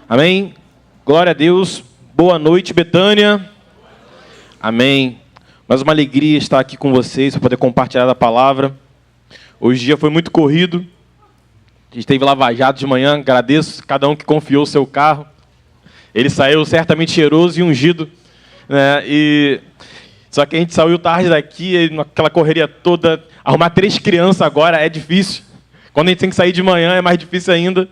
Amém? Glória a Deus. Boa noite, Betânia. Amém. Mais uma alegria estar aqui com vocês, para poder compartilhar a palavra. Hoje o dia foi muito corrido. A gente teve lava-jato de manhã. Agradeço a cada um que confiou o seu carro. Ele saiu certamente cheiroso e ungido, né? Só que a gente saiu tarde daqui, naquela correria toda. Arrumar 3 crianças agora é difícil. Quando a gente tem que sair de manhã é mais difícil ainda.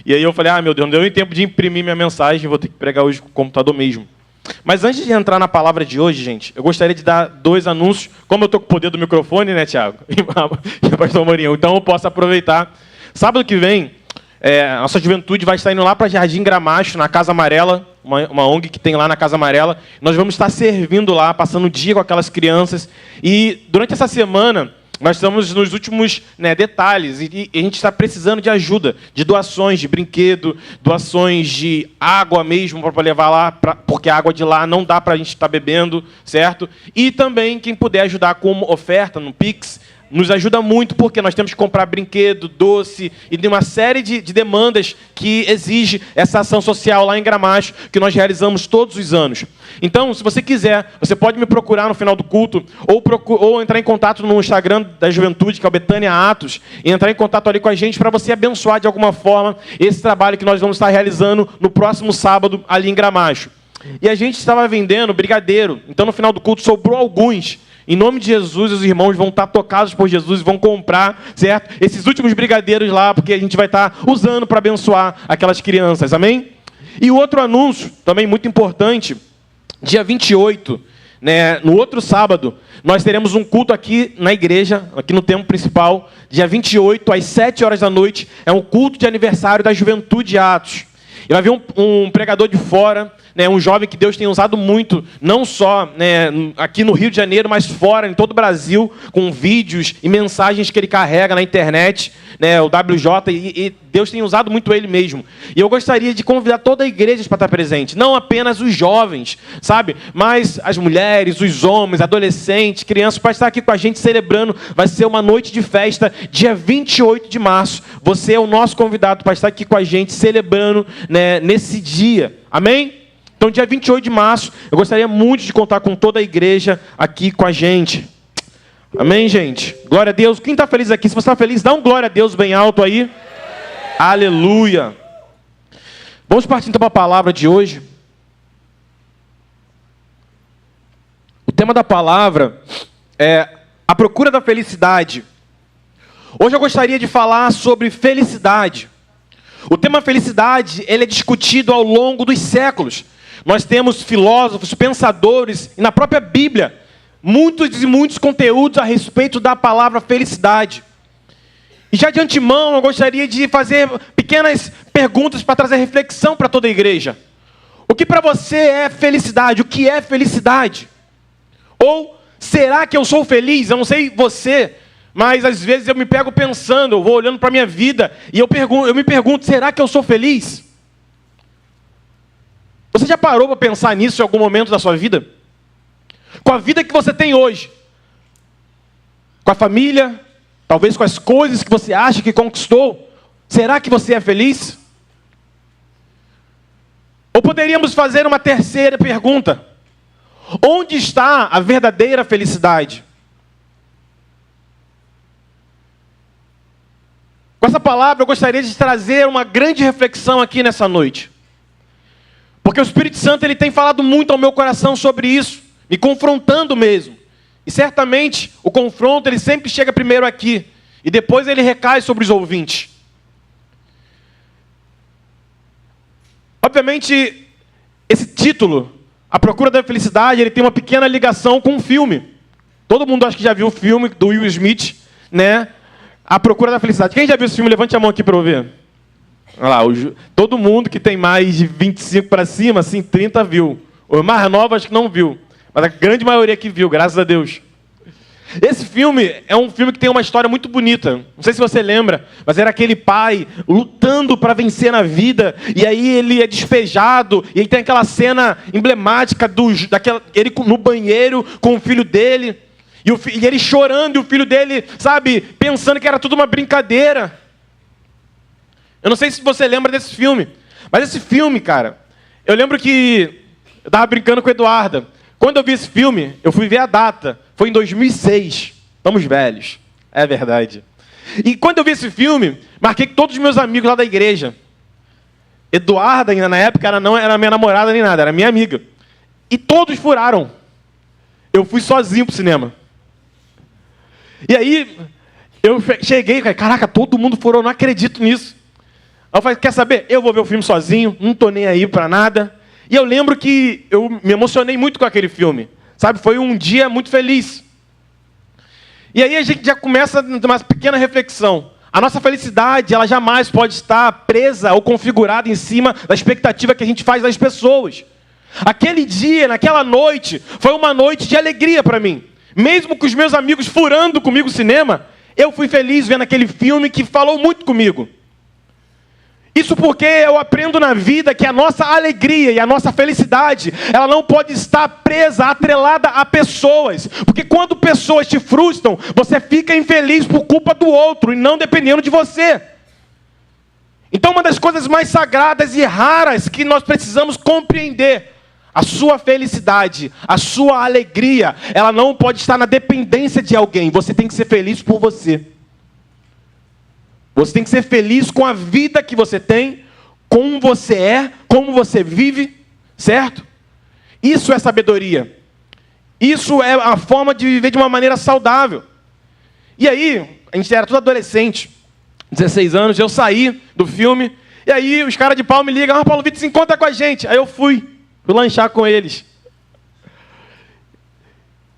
E aí eu falei, meu Deus, não deu nem tempo de imprimir minha mensagem, vou ter que pregar hoje com o computador mesmo. Mas antes de entrar na palavra de hoje, gente, eu gostaria de dar 2 anúncios. Como eu estou com o poder do microfone, né, Tiago? E pastor Morinho, então eu posso aproveitar. Sábado que vem, a nossa juventude vai estar indo lá para Jardim Gramacho, na Casa Amarela, uma ONG que tem lá na Casa Amarela. Nós vamos estar servindo lá, passando o dia com aquelas crianças. E durante essa semana, nós estamos nos últimos detalhes e a gente está precisando de ajuda, de doações de brinquedo, doações de água mesmo para levar lá, porque a água de lá não dá para a gente estar bebendo, certo? E também quem puder ajudar com oferta no Pix, nos ajuda muito, porque nós temos que comprar brinquedo, doce e de uma série de demandas que exige essa ação social lá em Gramacho, que nós realizamos todos os anos. Então, se você quiser, você pode me procurar no final do culto, ou entrar em contato no Instagram da Juventude, que é o Betânia Atos, e entrar em contato ali com a gente para você abençoar de alguma forma esse trabalho que nós vamos estar realizando no próximo sábado ali em Gramacho. E a gente estava vendendo brigadeiro, então no final do culto sobrou alguns. Em nome de Jesus, os irmãos vão estar tocados por Jesus e vão comprar, certo? Esses últimos brigadeiros lá, porque a gente vai estar usando para abençoar aquelas crianças, amém? E o outro anúncio, também muito importante, dia 28, no outro sábado, nós teremos um culto aqui na igreja, aqui no templo principal, dia 28, às 7 horas da noite, é um culto de aniversário da Juventude Atos. E vai vir um pregador de fora, um jovem que Deus tem usado muito, não só aqui no Rio de Janeiro, mas fora, em todo o Brasil, com vídeos e mensagens que ele carrega na internet, o WJ, e Deus tem usado muito ele mesmo. E eu gostaria de convidar toda a igreja para estar presente, não apenas os jovens, sabe? Mas as mulheres, os homens, adolescentes, crianças, para estar aqui com a gente celebrando. Vai ser uma noite de festa, dia 28 de março. Você é o nosso convidado para estar aqui com a gente celebrando nesse dia. Amém? Então, dia 28 de março, eu gostaria muito de contar com toda a igreja aqui com a gente. Amém, gente? Glória a Deus. Quem está feliz aqui? Se você está feliz, dá um glória a Deus bem alto aí. Aleluia. Vamos partir então para a palavra de hoje. O tema da palavra é a procura da felicidade. Hoje eu gostaria de falar sobre felicidade. O tema felicidade, ele é discutido ao longo dos séculos. Nós temos filósofos, pensadores, e na própria Bíblia, muitos e muitos conteúdos a respeito da palavra felicidade. E já de antemão, eu gostaria de fazer pequenas perguntas para trazer reflexão para toda a igreja. O que para você é felicidade? O que é felicidade? Ou, será que eu sou feliz? Eu não sei você, mas às vezes eu me pego pensando, eu vou olhando para a minha vida, e eu me pergunto, será que eu sou feliz? Você já parou para pensar nisso em algum momento da sua vida? Com a vida que você tem hoje, com a família, talvez com as coisas que você acha que conquistou, será que você é feliz? Ou poderíamos fazer uma terceira pergunta: onde está a verdadeira felicidade? Com essa palavra eu gostaria de trazer uma grande reflexão aqui nessa noite. Porque o Espírito Santo ele tem falado muito ao meu coração sobre isso, me confrontando mesmo. E certamente o confronto ele sempre chega primeiro aqui, e depois ele recai sobre os ouvintes. Obviamente, esse título, A Procura da Felicidade, ele tem uma pequena ligação com um filme. Todo mundo acho que já viu o filme do Will Smith, A Procura da Felicidade. Quem já viu esse filme? Levante a mão aqui para eu ver. Olha lá, todo mundo que tem mais de 25 para cima, assim, 30 viu. O mais novo acho que não viu. Mas a grande maioria que viu, graças a Deus. Esse filme é um filme que tem uma história muito bonita. Não sei se você lembra, mas era aquele pai lutando para vencer na vida. E aí ele é despejado. E aí tem aquela cena emblemática ele no banheiro com o filho dele. E ele chorando, e o filho dele, sabe, pensando que era tudo uma brincadeira. Eu não sei se você lembra desse filme, Mas esse filme, cara, eu lembro que eu tava brincando com a Eduarda. Quando eu vi esse filme, eu fui ver a data. Foi em 2006. Estamos velhos. É verdade. E quando eu vi esse filme, marquei com todos os meus amigos lá da igreja. Eduarda, ainda na época, ela não era minha namorada nem nada, era minha amiga. E todos furaram. Eu fui sozinho pro cinema. E aí, eu cheguei e falei, caraca, todo mundo furou, eu não acredito nisso. Aí eu falei, quer saber? Eu vou ver o filme sozinho, não tô nem aí pra nada. E eu lembro que eu me emocionei muito com aquele filme. Sabe, foi um dia muito feliz. E aí a gente já começa uma pequena reflexão. A nossa felicidade, ela jamais pode estar presa ou configurada em cima da expectativa que a gente faz das pessoas. Aquele dia, naquela noite, foi uma noite de alegria para mim. Mesmo com os meus amigos furando comigo o cinema, eu fui feliz vendo aquele filme que falou muito comigo. Isso porque eu aprendo na vida que a nossa alegria e a nossa felicidade, ela não pode estar presa, atrelada a pessoas. Porque quando pessoas te frustram, você fica infeliz por culpa do outro e não dependendo de você. Então uma das coisas mais sagradas e raras que nós precisamos compreender, a sua felicidade, a sua alegria, ela não pode estar na dependência de alguém. Você tem que ser feliz por você. Você tem que ser feliz com a vida que você tem, como você é, como você vive, certo? Isso é sabedoria. Isso é a forma de viver de uma maneira saudável. E aí, a gente era tudo adolescente, 16 anos, eu saí do filme, e aí os caras de pau me ligam, Paulo Vitor, se encontra com a gente. Aí eu fui lanchar com eles.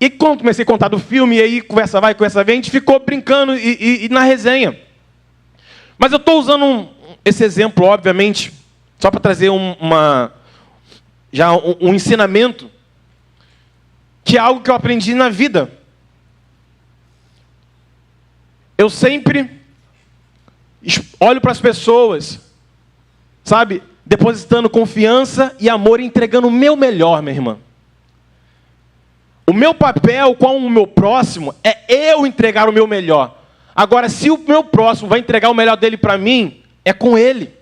E quando comecei a contar do filme, e aí conversa vai, conversa vem, a gente ficou brincando e na resenha. Mas eu estou usando esse exemplo, obviamente, só para trazer um ensinamento, que é algo que eu aprendi na vida. Eu sempre olho para as pessoas, sabe, depositando confiança e amor, entregando o meu melhor, minha irmã. O meu papel com o meu próximo é eu entregar o meu melhor. Agora, se o meu próximo vai entregar o melhor dele para mim, é com ele.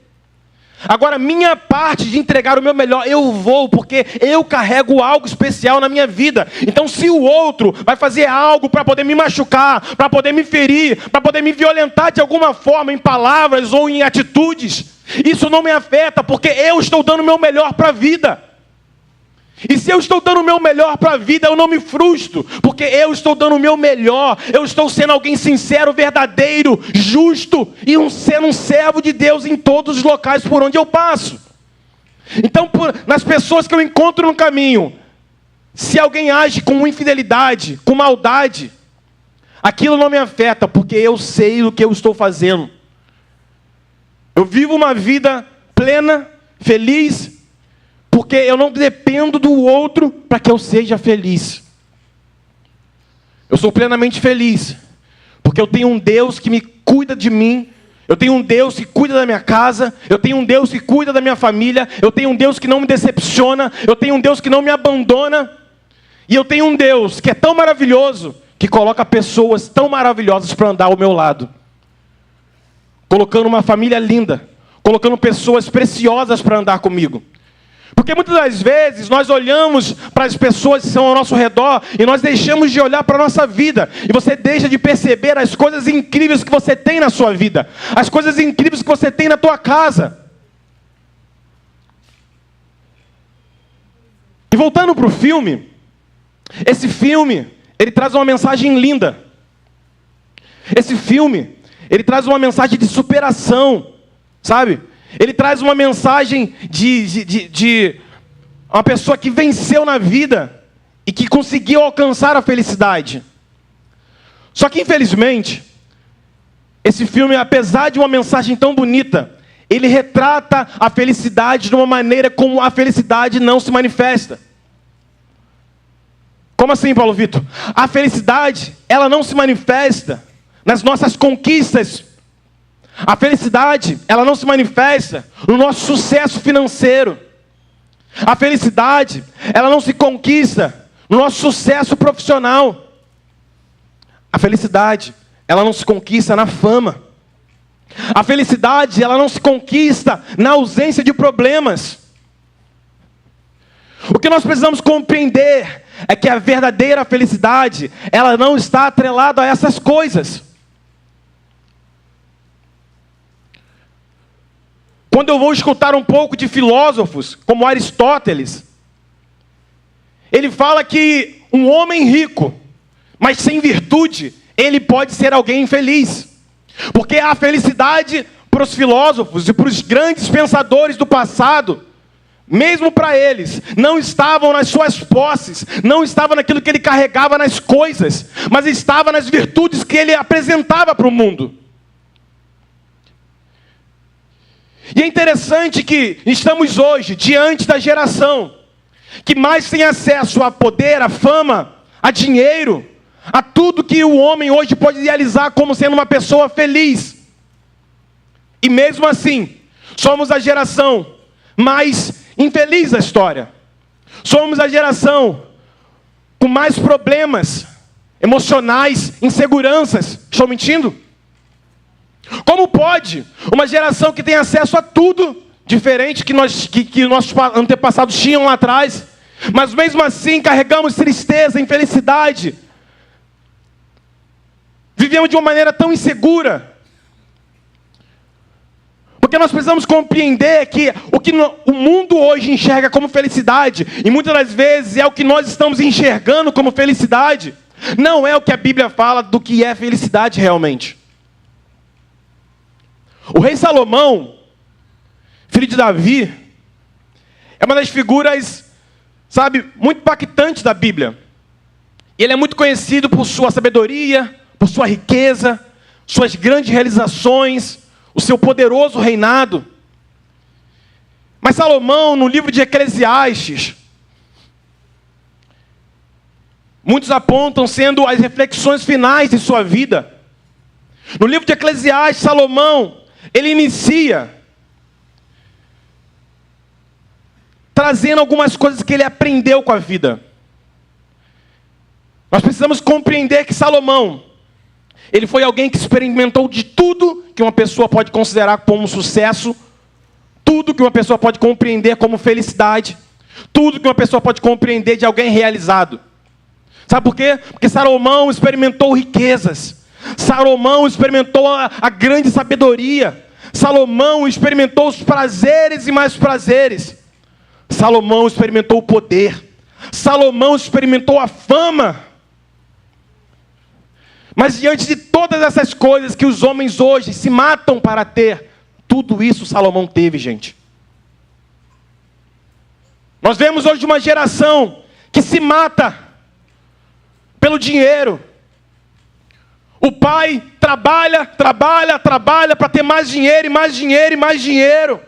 Agora, minha parte de entregar o meu melhor, eu vou, porque eu carrego algo especial na minha vida. Então, se o outro vai fazer algo para poder me machucar, para poder me ferir, para poder me violentar de alguma forma, em palavras ou em atitudes, isso não me afeta, porque eu estou dando o meu melhor para a vida. E se eu estou dando o meu melhor para a vida, eu não me frustro, porque eu estou dando o meu melhor, eu estou sendo alguém sincero, verdadeiro, justo, e sendo um servo de Deus em todos os locais por onde eu passo. Então, nas pessoas que eu encontro no caminho, se alguém age com infidelidade, com maldade, aquilo não me afeta, porque eu sei o que eu estou fazendo. Eu vivo uma vida plena, feliz, porque eu não dependo do outro para que eu seja feliz. Eu sou plenamente feliz, porque eu tenho um Deus que me cuida de mim, eu tenho um Deus que cuida da minha casa, eu tenho um Deus que cuida da minha família, eu tenho um Deus que não me decepciona, eu tenho um Deus que não me abandona, e eu tenho um Deus que é tão maravilhoso, que coloca pessoas tão maravilhosas para andar ao meu lado. Colocando uma família linda, colocando pessoas preciosas para andar comigo. Porque muitas das vezes nós olhamos para as pessoas que estão ao nosso redor e nós deixamos de olhar para a nossa vida. E você deixa de perceber as coisas incríveis que você tem na sua vida. As coisas incríveis que você tem na tua casa. E voltando para o filme, esse filme, ele traz uma mensagem linda. Esse filme, ele traz uma mensagem de superação, sabe? Ele traz uma mensagem de uma pessoa que venceu na vida e que conseguiu alcançar a felicidade. Só que, infelizmente, esse filme, apesar de uma mensagem tão bonita, ele retrata a felicidade de uma maneira como a felicidade não se manifesta. Como assim, Paulo Vitor? A felicidade, ela não se manifesta nas nossas conquistas. A felicidade, ela não se manifesta no nosso sucesso financeiro. A felicidade, ela não se conquista no nosso sucesso profissional. A felicidade, ela não se conquista na fama. A felicidade, ela não se conquista na ausência de problemas. O que nós precisamos compreender é que a verdadeira felicidade, ela não está atrelada a essas coisas. Quando eu vou escutar um pouco de filósofos, como Aristóteles, ele fala que um homem rico, mas sem virtude, ele pode ser alguém infeliz. Porque a felicidade para os filósofos e para os grandes pensadores do passado, mesmo para eles, não estavam nas suas posses, não estava naquilo que ele carregava nas coisas, mas estava nas virtudes que ele apresentava para o mundo. E é interessante que estamos hoje diante da geração que mais tem acesso a poder, a fama, a dinheiro, a tudo que o homem hoje pode idealizar como sendo uma pessoa feliz. E mesmo assim, somos a geração mais infeliz da história. Somos a geração com mais problemas emocionais, inseguranças. Estou mentindo? Como pode uma geração que tem acesso a tudo diferente que nossos antepassados tinham lá atrás, mas mesmo assim carregamos tristeza, infelicidade, vivemos de uma maneira tão insegura? Porque nós precisamos compreender que o mundo hoje enxerga como felicidade, e muitas das vezes é o que nós estamos enxergando como felicidade, não é o que a Bíblia fala do que é felicidade realmente. O rei Salomão, filho de Davi, é uma das figuras, muito impactantes da Bíblia. Ele é muito conhecido por sua sabedoria, por sua riqueza, suas grandes realizações, o seu poderoso reinado. Mas Salomão, no livro de Eclesiastes, muitos apontam sendo as reflexões finais de sua vida. No livro de Eclesiastes, Salomão, ele inicia trazendo algumas coisas que ele aprendeu com a vida. Nós precisamos compreender que Salomão, ele foi alguém que experimentou de tudo que uma pessoa pode considerar como sucesso, tudo que uma pessoa pode compreender como felicidade, tudo que uma pessoa pode compreender de alguém realizado. Sabe por quê? Porque Salomão experimentou riquezas, Salomão experimentou a grande sabedoria, Salomão experimentou os prazeres e mais prazeres, Salomão experimentou o poder, Salomão experimentou a fama. Mas diante de todas essas coisas que os homens hoje se matam para ter, tudo isso Salomão teve, gente. Nós vemos hoje uma geração que se mata pelo dinheiro. O pai trabalha para ter mais dinheiro, e mais dinheiro, e mais dinheiro.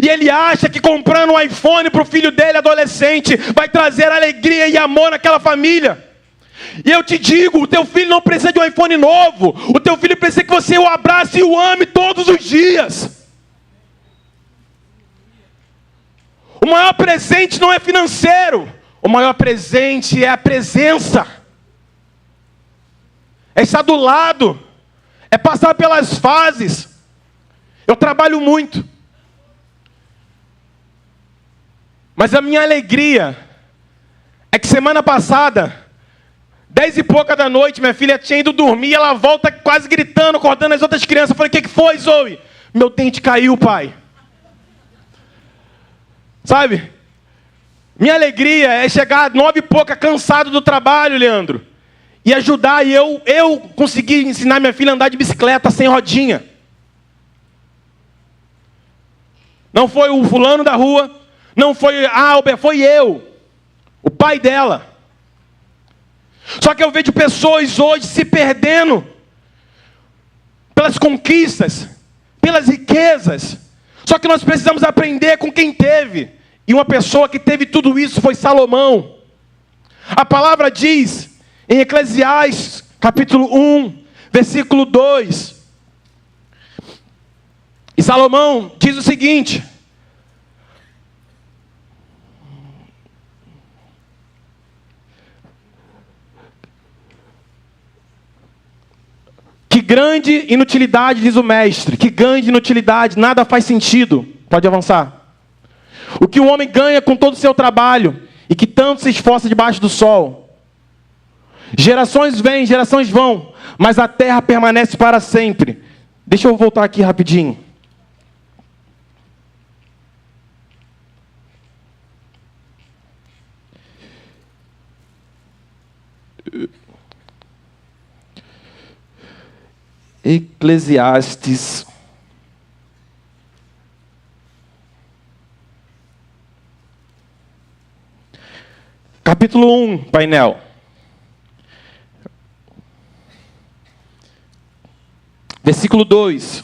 E ele acha que comprando um iPhone para o filho dele, adolescente, vai trazer alegria e amor naquela família. E eu te digo, o teu filho não precisa de um iPhone novo. O teu filho precisa que você o abrace e o ame todos os dias. O maior presente não é financeiro. O maior presente é a presença. É estar do lado. É passar pelas fases. Eu trabalho muito. Mas a minha alegria é que semana passada, 10 e pouca da noite, minha filha tinha ido dormir, ela volta quase gritando, acordando as outras crianças. Eu falei, o que foi, Zoe? Meu dente caiu, pai. Sabe? Minha alegria é chegar às 9 e pouca, cansado do trabalho, Leandro, e ajudar, e eu conseguir ensinar minha filha a andar de bicicleta sem rodinha. Não foi o fulano da rua, não foi a Albert, foi eu, o pai dela. Só que eu vejo pessoas hoje se perdendo pelas conquistas, pelas riquezas. Só que nós precisamos aprender com quem teve. E uma pessoa que teve tudo isso foi Salomão. A palavra diz em Eclesiastes, capítulo 1, versículo 2. E Salomão diz o seguinte: que grande inutilidade, diz o mestre, que grande inutilidade, nada faz sentido. Pode avançar. O que o homem ganha com todo o seu trabalho e que tanto se esforça debaixo do sol. Gerações vêm, gerações vão, mas a terra permanece para sempre. Deixa eu voltar aqui rapidinho. Eclesiastes. Capítulo 1, painel. Versículo 2.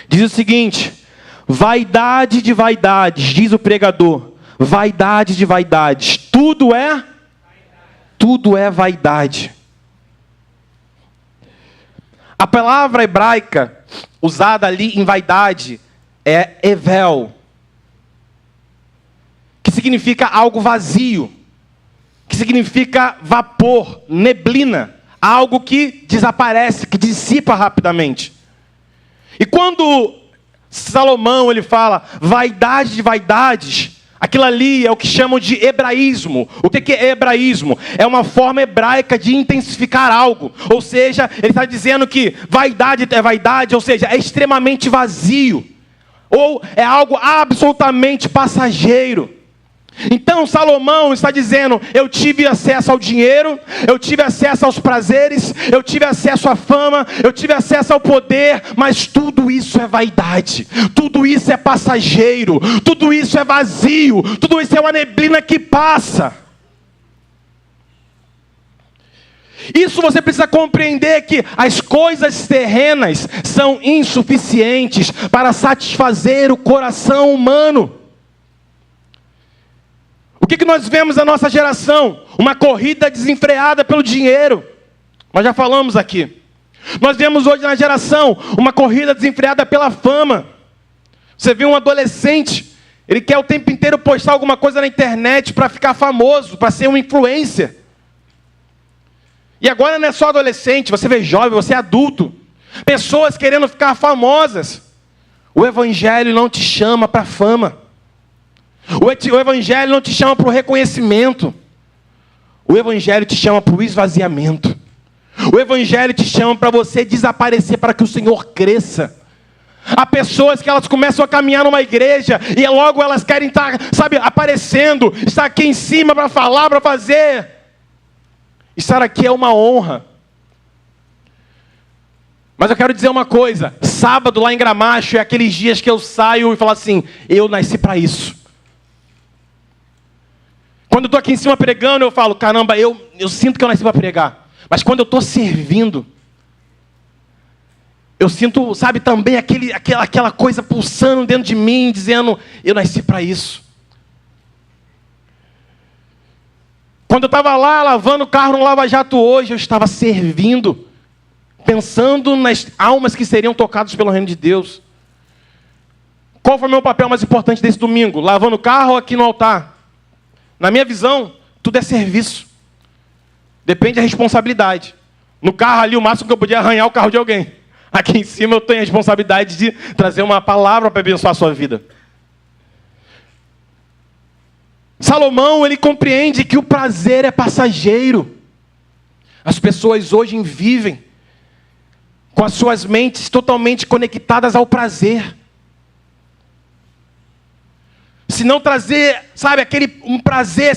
Diz o seguinte: vaidade de vaidades, diz o pregador. Vaidade de vaidades. Tudo é vaidade. A palavra hebraica usada ali em vaidade é evel, que significa algo vazio, que significa vapor, neblina, algo que desaparece, que dissipa rapidamente. E quando Salomão ele fala vaidade de vaidades, aquilo ali é o que chamam de hebraísmo. O que é hebraísmo? É uma forma hebraica de intensificar algo. Ou seja, ele está dizendo que vaidade é vaidade, ou seja, é extremamente vazio. Ou é algo absolutamente passageiro. Então Salomão está dizendo: eu tive acesso ao dinheiro, eu tive acesso aos prazeres, eu tive acesso à fama, eu tive acesso ao poder, mas tudo isso é vaidade, tudo isso é passageiro, tudo isso é vazio, tudo isso é uma neblina que passa. Isso você precisa compreender, que as coisas terrenas são insuficientes para satisfazer o coração humano. O que nós vemos na nossa geração? Uma corrida desenfreada pelo dinheiro. Nós já falamos aqui. Nós vemos hoje na geração uma corrida desenfreada pela fama. Você vê um adolescente, ele quer o tempo inteiro postar alguma coisa na internet para ficar famoso, para ser um influencer. E agora não é só adolescente, você vê jovem, você é adulto. Pessoas querendo ficar famosas. O evangelho não te chama para fama. O evangelho não te chama para o reconhecimento. O evangelho te chama para o esvaziamento. O evangelho te chama para você desaparecer, para que o Senhor cresça. Há pessoas que elas começam a caminhar numa igreja e logo elas querem estar, aparecendo, estar aqui em cima para falar, para fazer. Estar aqui é uma honra. Mas eu quero dizer uma coisa: sábado lá em Gramacho é aqueles dias que eu saio e falo assim: eu nasci para isso. Quando eu estou aqui em cima pregando, eu falo: caramba, eu sinto que eu nasci para pregar. Mas quando eu estou servindo, eu sinto, também aquela coisa pulsando dentro de mim, dizendo: eu nasci para isso. Quando eu estava lá lavando o carro no Lava Jato hoje, eu estava servindo, pensando nas almas que seriam tocadas pelo reino de Deus. Qual foi o meu papel mais importante desse domingo? Lavando o carro ou aqui no altar? Na minha visão, tudo é serviço. Depende da responsabilidade. No carro ali, o máximo que eu podia arranhar o carro de alguém. Aqui em cima eu tenho a responsabilidade de trazer uma palavra para abençoar a sua vida. Salomão, ele compreende que o prazer é passageiro. As pessoas hoje vivem com as suas mentes totalmente conectadas ao prazer. Se não trazer, um prazer,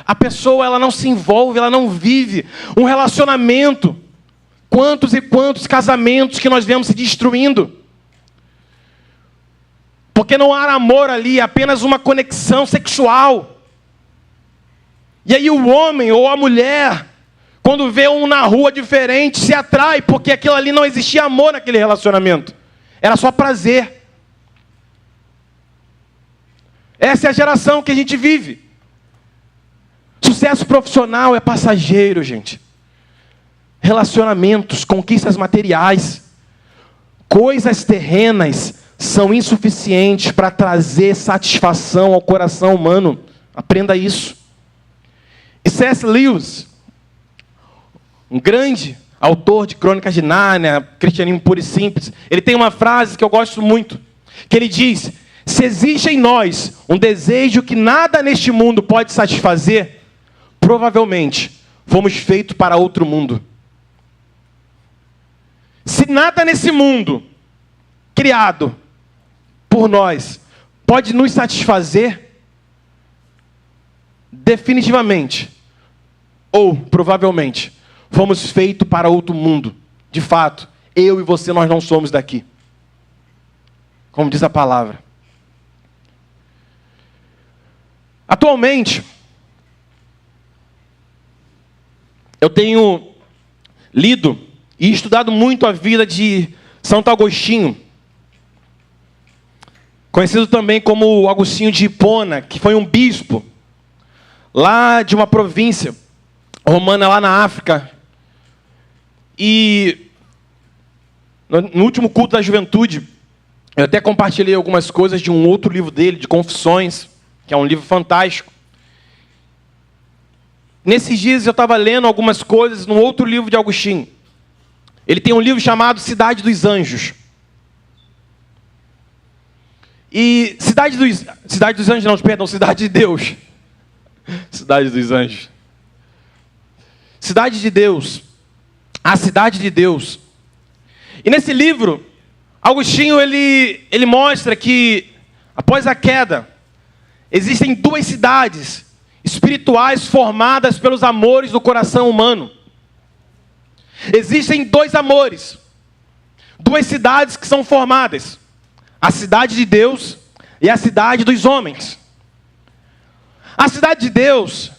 a pessoa ela não se envolve, ela não vive um relacionamento. Quantos e quantos casamentos que nós vemos se destruindo? Porque não há amor ali, é apenas uma conexão sexual. E aí o homem ou a mulher, quando vê um na rua diferente, se atrai, porque aquilo ali não existia amor naquele relacionamento. Era só prazer. Essa é a geração que a gente vive. Sucesso profissional é passageiro, gente. Relacionamentos, conquistas materiais, coisas terrenas são insuficientes para trazer satisfação ao coração humano. Aprenda isso. E C.S. Lewis, um grande autor de Crônicas de Nárnia, Cristianismo Puro e Simples, ele tem uma frase que eu gosto muito, que ele diz: se existe em nós um desejo que nada neste mundo pode satisfazer, provavelmente fomos feitos para outro mundo. Se nada nesse mundo criado por nós pode nos satisfazer, definitivamente, ou provavelmente, fomos feitos para outro mundo. De fato, eu e você, nós não somos daqui. Como diz a palavra. Atualmente, eu tenho lido e estudado muito a vida de Santo Agostinho, conhecido também como Agostinho de Hipona, que foi um bispo lá de uma província romana lá na África. E no último culto da juventude, eu até compartilhei algumas coisas de um outro livro dele, de Confissões, que é um livro fantástico. Nesses dias eu estava lendo algumas coisas num outro livro de Agostinho. Ele tem um livro chamado Cidade dos Anjos. E Cidade dos Anjos, não, perdão, Cidade de Deus. Cidade dos Anjos. Cidade de Deus. A Cidade de Deus. E nesse livro, Agostinho ele mostra que, após a queda, existem duas cidades espirituais formadas pelos amores do coração humano. Existem dois amores, duas cidades que são formadas: a cidade de Deus e a cidade dos homens. A cidade de Deus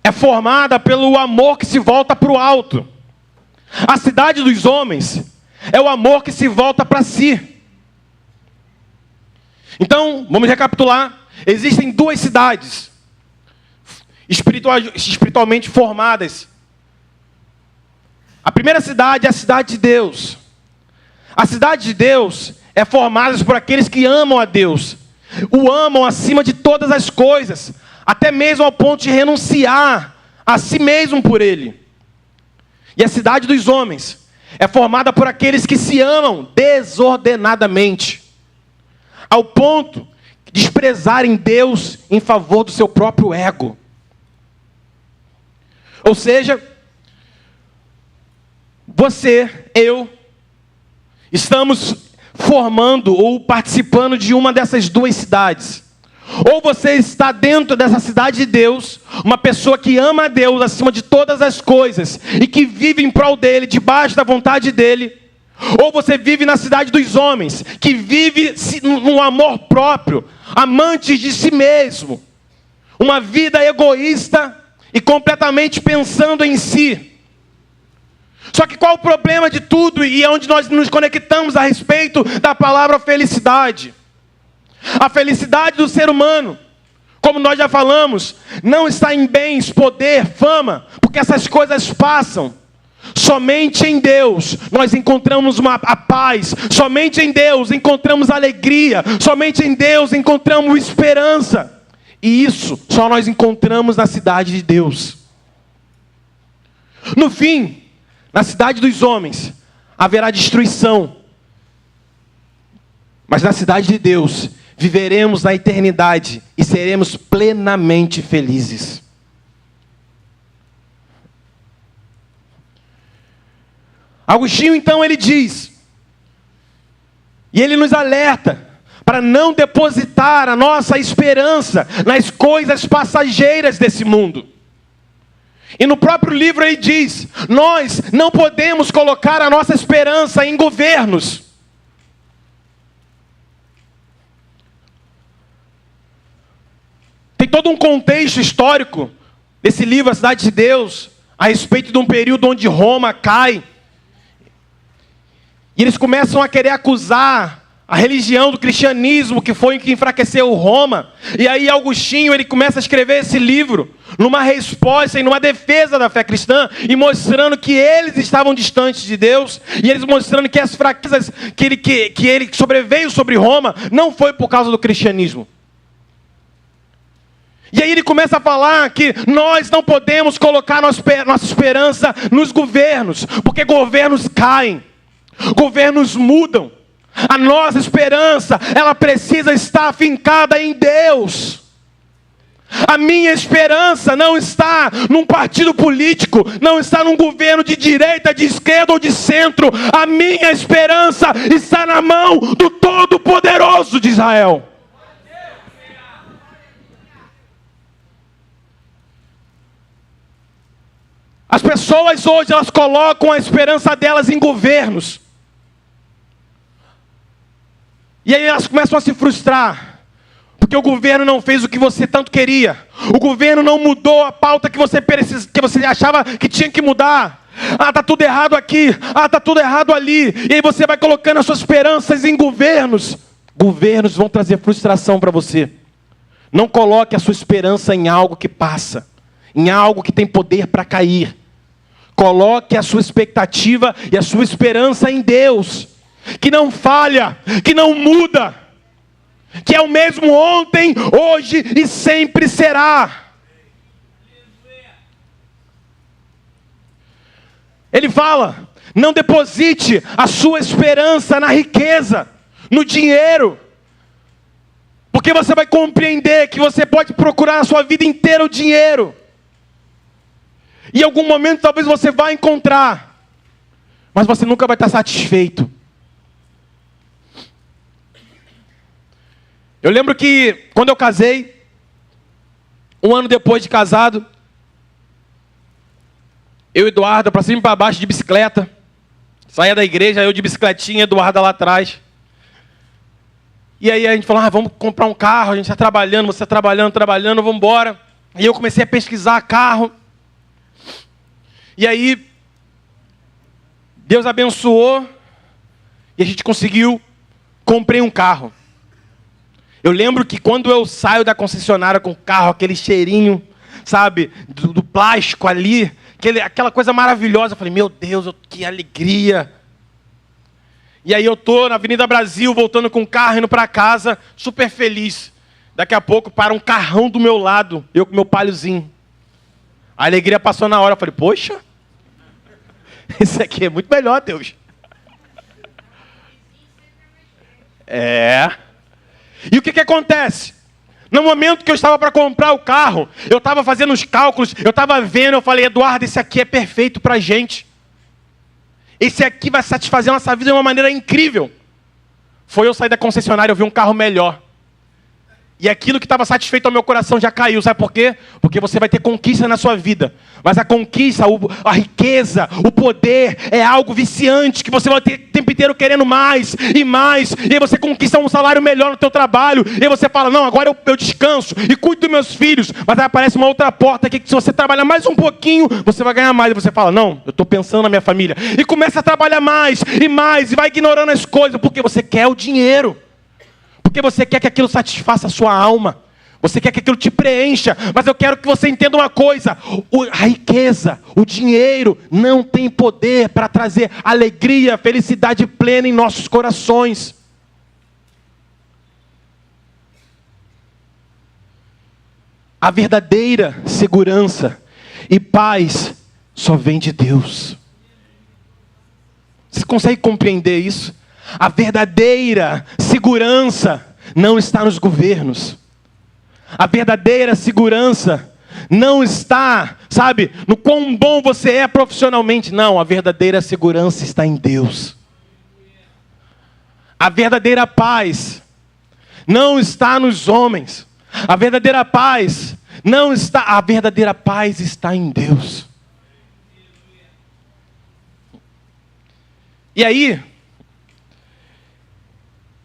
é formada pelo amor que se volta para o alto. A cidade dos homens é o amor que se volta para si. Então, vamos recapitular. Existem duas cidades espiritualmente formadas. A primeira cidade é a cidade de Deus. A cidade de Deus é formada por aqueles que amam a Deus. O amam acima de todas as coisas, até mesmo ao ponto de renunciar a si mesmo por Ele. E a cidade dos homens é formada por aqueles que se amam desordenadamente, ao ponto de desprezarem Deus em favor do seu próprio ego. Ou seja, você, eu, estamos formando ou participando de uma dessas duas cidades. Ou você está dentro dessa cidade de Deus, uma pessoa que ama a Deus acima de todas as coisas e que vive em prol dele, debaixo da vontade dele. Ou você vive na cidade dos homens, que vive no amor próprio, amantes de si mesmo, uma vida egoísta e completamente pensando em si. Só que qual o problema de tudo, e é onde nós nos conectamos a respeito da palavra felicidade? A felicidade do ser humano, como nós já falamos, não está em bens, poder, fama, porque essas coisas passam. Somente em Deus nós encontramos a paz, somente em Deus encontramos alegria, somente em Deus encontramos esperança. E isso só nós encontramos na cidade de Deus. No fim, na cidade dos homens, haverá destruição. Mas na cidade de Deus, viveremos na eternidade e seremos plenamente felizes. Agostinho, então, ele diz, e ele nos alerta, para não depositar a nossa esperança nas coisas passageiras desse mundo. E no próprio livro ele diz, nós não podemos colocar a nossa esperança em governos. Tem todo um contexto histórico desse livro, A Cidade de Deus, a respeito de um período onde Roma cai. E eles começam a querer acusar a religião do cristianismo, que foi o que enfraqueceu Roma. E aí Agostinho, ele começa a escrever esse livro numa resposta e numa defesa da fé cristã, e mostrando que eles estavam distantes de Deus, e eles mostrando que as fraquezas que ele sobreveio sobre Roma não foi por causa do cristianismo. E aí ele começa a falar que nós não podemos colocar nossa esperança nos governos, porque governos caem, governos mudam. A nossa esperança, ela precisa estar afincada em Deus. A minha esperança não está num partido político, não está num governo de direita, de esquerda ou de centro. A minha esperança está na mão do Todo-Poderoso de Israel. As pessoas hoje, elas colocam a esperança delas em governos. E aí elas começam a se frustrar. Porque o governo não fez o que você tanto queria. O governo não mudou a pauta que você achava que tinha que mudar. Ah, tá tudo errado aqui. Ah, tá tudo errado ali. E aí você vai colocando as suas esperanças em governos. Governos vão trazer frustração para você. Não coloque a sua esperança em algo que passa. Em algo que tem poder para cair. Coloque a sua expectativa e a sua esperança em Deus. Que não falha, que não muda. Que é o mesmo ontem, hoje e sempre será. Ele fala, não deposite a sua esperança na riqueza, no dinheiro. Porque você vai compreender que você pode procurar a sua vida inteira o dinheiro. E em algum momento talvez você vá encontrar. Mas você nunca vai estar satisfeito. Eu lembro que quando eu casei, um ano depois de casado, eu e Eduardo, para cima e para baixo de bicicleta, saía da igreja, eu de bicicletinha, Eduardo lá atrás. E aí a gente falou, vamos comprar um carro, a gente está trabalhando, você está trabalhando, vamos embora. E eu comecei a pesquisar carro. E aí, Deus abençoou, e a gente conseguiu, comprei um carro. Eu lembro que quando eu saio da concessionária com o carro, aquele cheirinho, sabe, do plástico ali, aquela coisa maravilhosa, eu falei, meu Deus, que alegria. E aí eu tô na Avenida Brasil, voltando com o carro, indo para casa, super feliz. Daqui a pouco, para um carrão do meu lado, eu com meu paliozinho. A alegria passou na hora, eu falei, poxa, isso aqui é muito melhor, Deus. E o que acontece? No momento que eu estava para comprar o carro, eu estava fazendo os cálculos, eu estava vendo, eu falei, Eduardo, esse aqui é perfeito para a gente. Esse aqui vai satisfazer a nossa vida de uma maneira incrível. Foi eu sair da concessionária, eu vi um carro melhor. E aquilo que estava satisfeito ao meu coração já caiu. Sabe por quê? Porque você vai ter conquista na sua vida. Mas a conquista, a riqueza, o poder é algo viciante, que você vai ter o tempo inteiro querendo mais e mais. E aí você conquista um salário melhor no teu trabalho. E aí você fala, não, agora eu descanso e cuido dos meus filhos. Mas aí aparece uma outra porta aqui que se você trabalhar mais um pouquinho, você vai ganhar mais. E você fala, não, eu estou pensando na minha família. E começa a trabalhar mais, e vai ignorando as coisas, porque você quer o dinheiro. Porque você quer que aquilo satisfaça a sua alma. Você quer que aquilo te preencha. Mas eu quero que você entenda uma coisa. A riqueza, o dinheiro não tem poder para trazer alegria, felicidade plena em nossos corações. A verdadeira segurança e paz só vem de Deus. Você consegue compreender isso? A verdadeira segurança não está nos governos. A verdadeira segurança não está, sabe, no quão bom você é profissionalmente. Não, a verdadeira segurança está em Deus. A verdadeira paz não está nos homens. A verdadeira paz não está, a verdadeira paz está em Deus. E aí,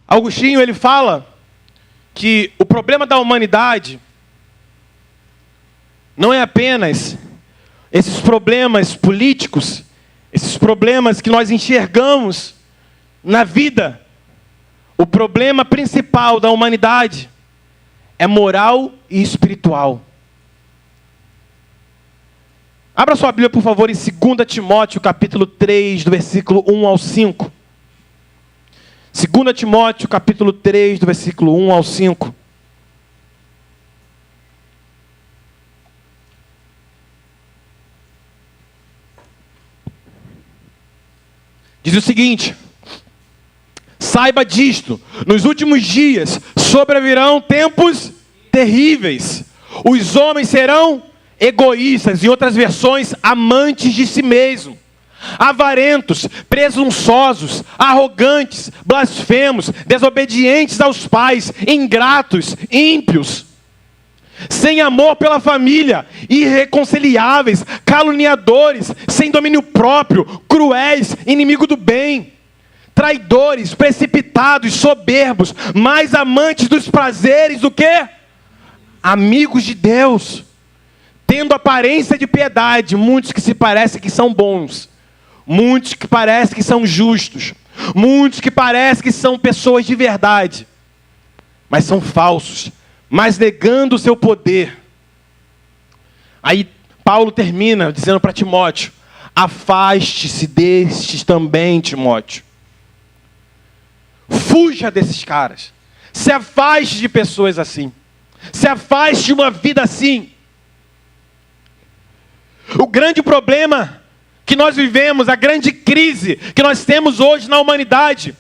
Agostinho, ele fala que o problema da humanidade não é apenas esses problemas políticos, esses problemas que nós enxergamos na vida. O problema principal da humanidade é moral e espiritual. Abra sua Bíblia, por favor, em 2 Timóteo, capítulo 3, do versículo 1 ao 5. 2 Timóteo, capítulo 3, do versículo 1 ao 5. Diz o seguinte: saiba disto, nos últimos dias sobrevirão tempos terríveis. Os homens serão egoístas, em outras versões, amantes de si mesmo, avarentos, presunçosos, arrogantes, blasfemos, desobedientes aos pais, ingratos, ímpios, sem amor pela família, irreconciliáveis, caluniadores, sem domínio próprio, cruéis, inimigo do bem, traidores, precipitados, soberbos, mais amantes dos prazeres do que amigos de Deus, tendo aparência de piedade, muitos que se parecem que são bons, muitos que parecem que são justos, muitos que parecem que são pessoas de verdade, mas são falsos, mas negando o seu poder. Aí Paulo termina dizendo para Timóteo: afaste-se destes também, Timóteo. Fuja desses caras. Se afaste de pessoas assim. Se afaste de uma vida assim. O grande problema que nós vivemos, a grande crise que nós temos hoje na humanidade,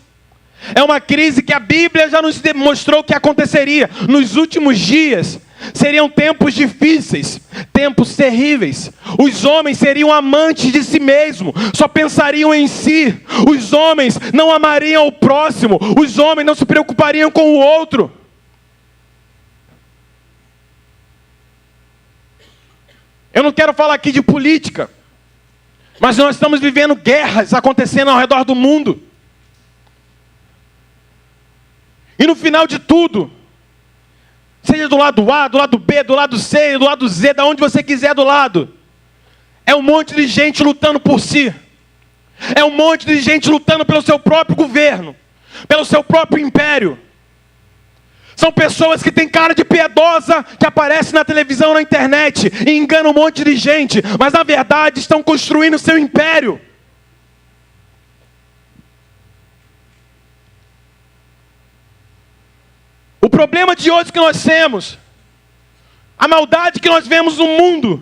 é uma crise que a Bíblia já nos demonstrou que aconteceria. Nos últimos dias, seriam tempos difíceis, tempos terríveis. Os homens seriam amantes de si mesmos, só pensariam em si. Os homens não amariam o próximo, os homens não se preocupariam com o outro. Eu não quero falar aqui de política, mas nós estamos vivendo guerras acontecendo ao redor do mundo. E no final de tudo, seja do lado A, do lado B, do lado C, do lado Z, da onde você quiser do lado, é um monte de gente lutando por si. É um monte de gente lutando pelo seu próprio governo, pelo seu próprio império. São pessoas que têm cara de piedosa, que aparece na televisão, na internet, e enganam um monte de gente, mas na verdade estão construindo seu império. O problema de hoje que nós temos, a maldade que nós vemos no mundo,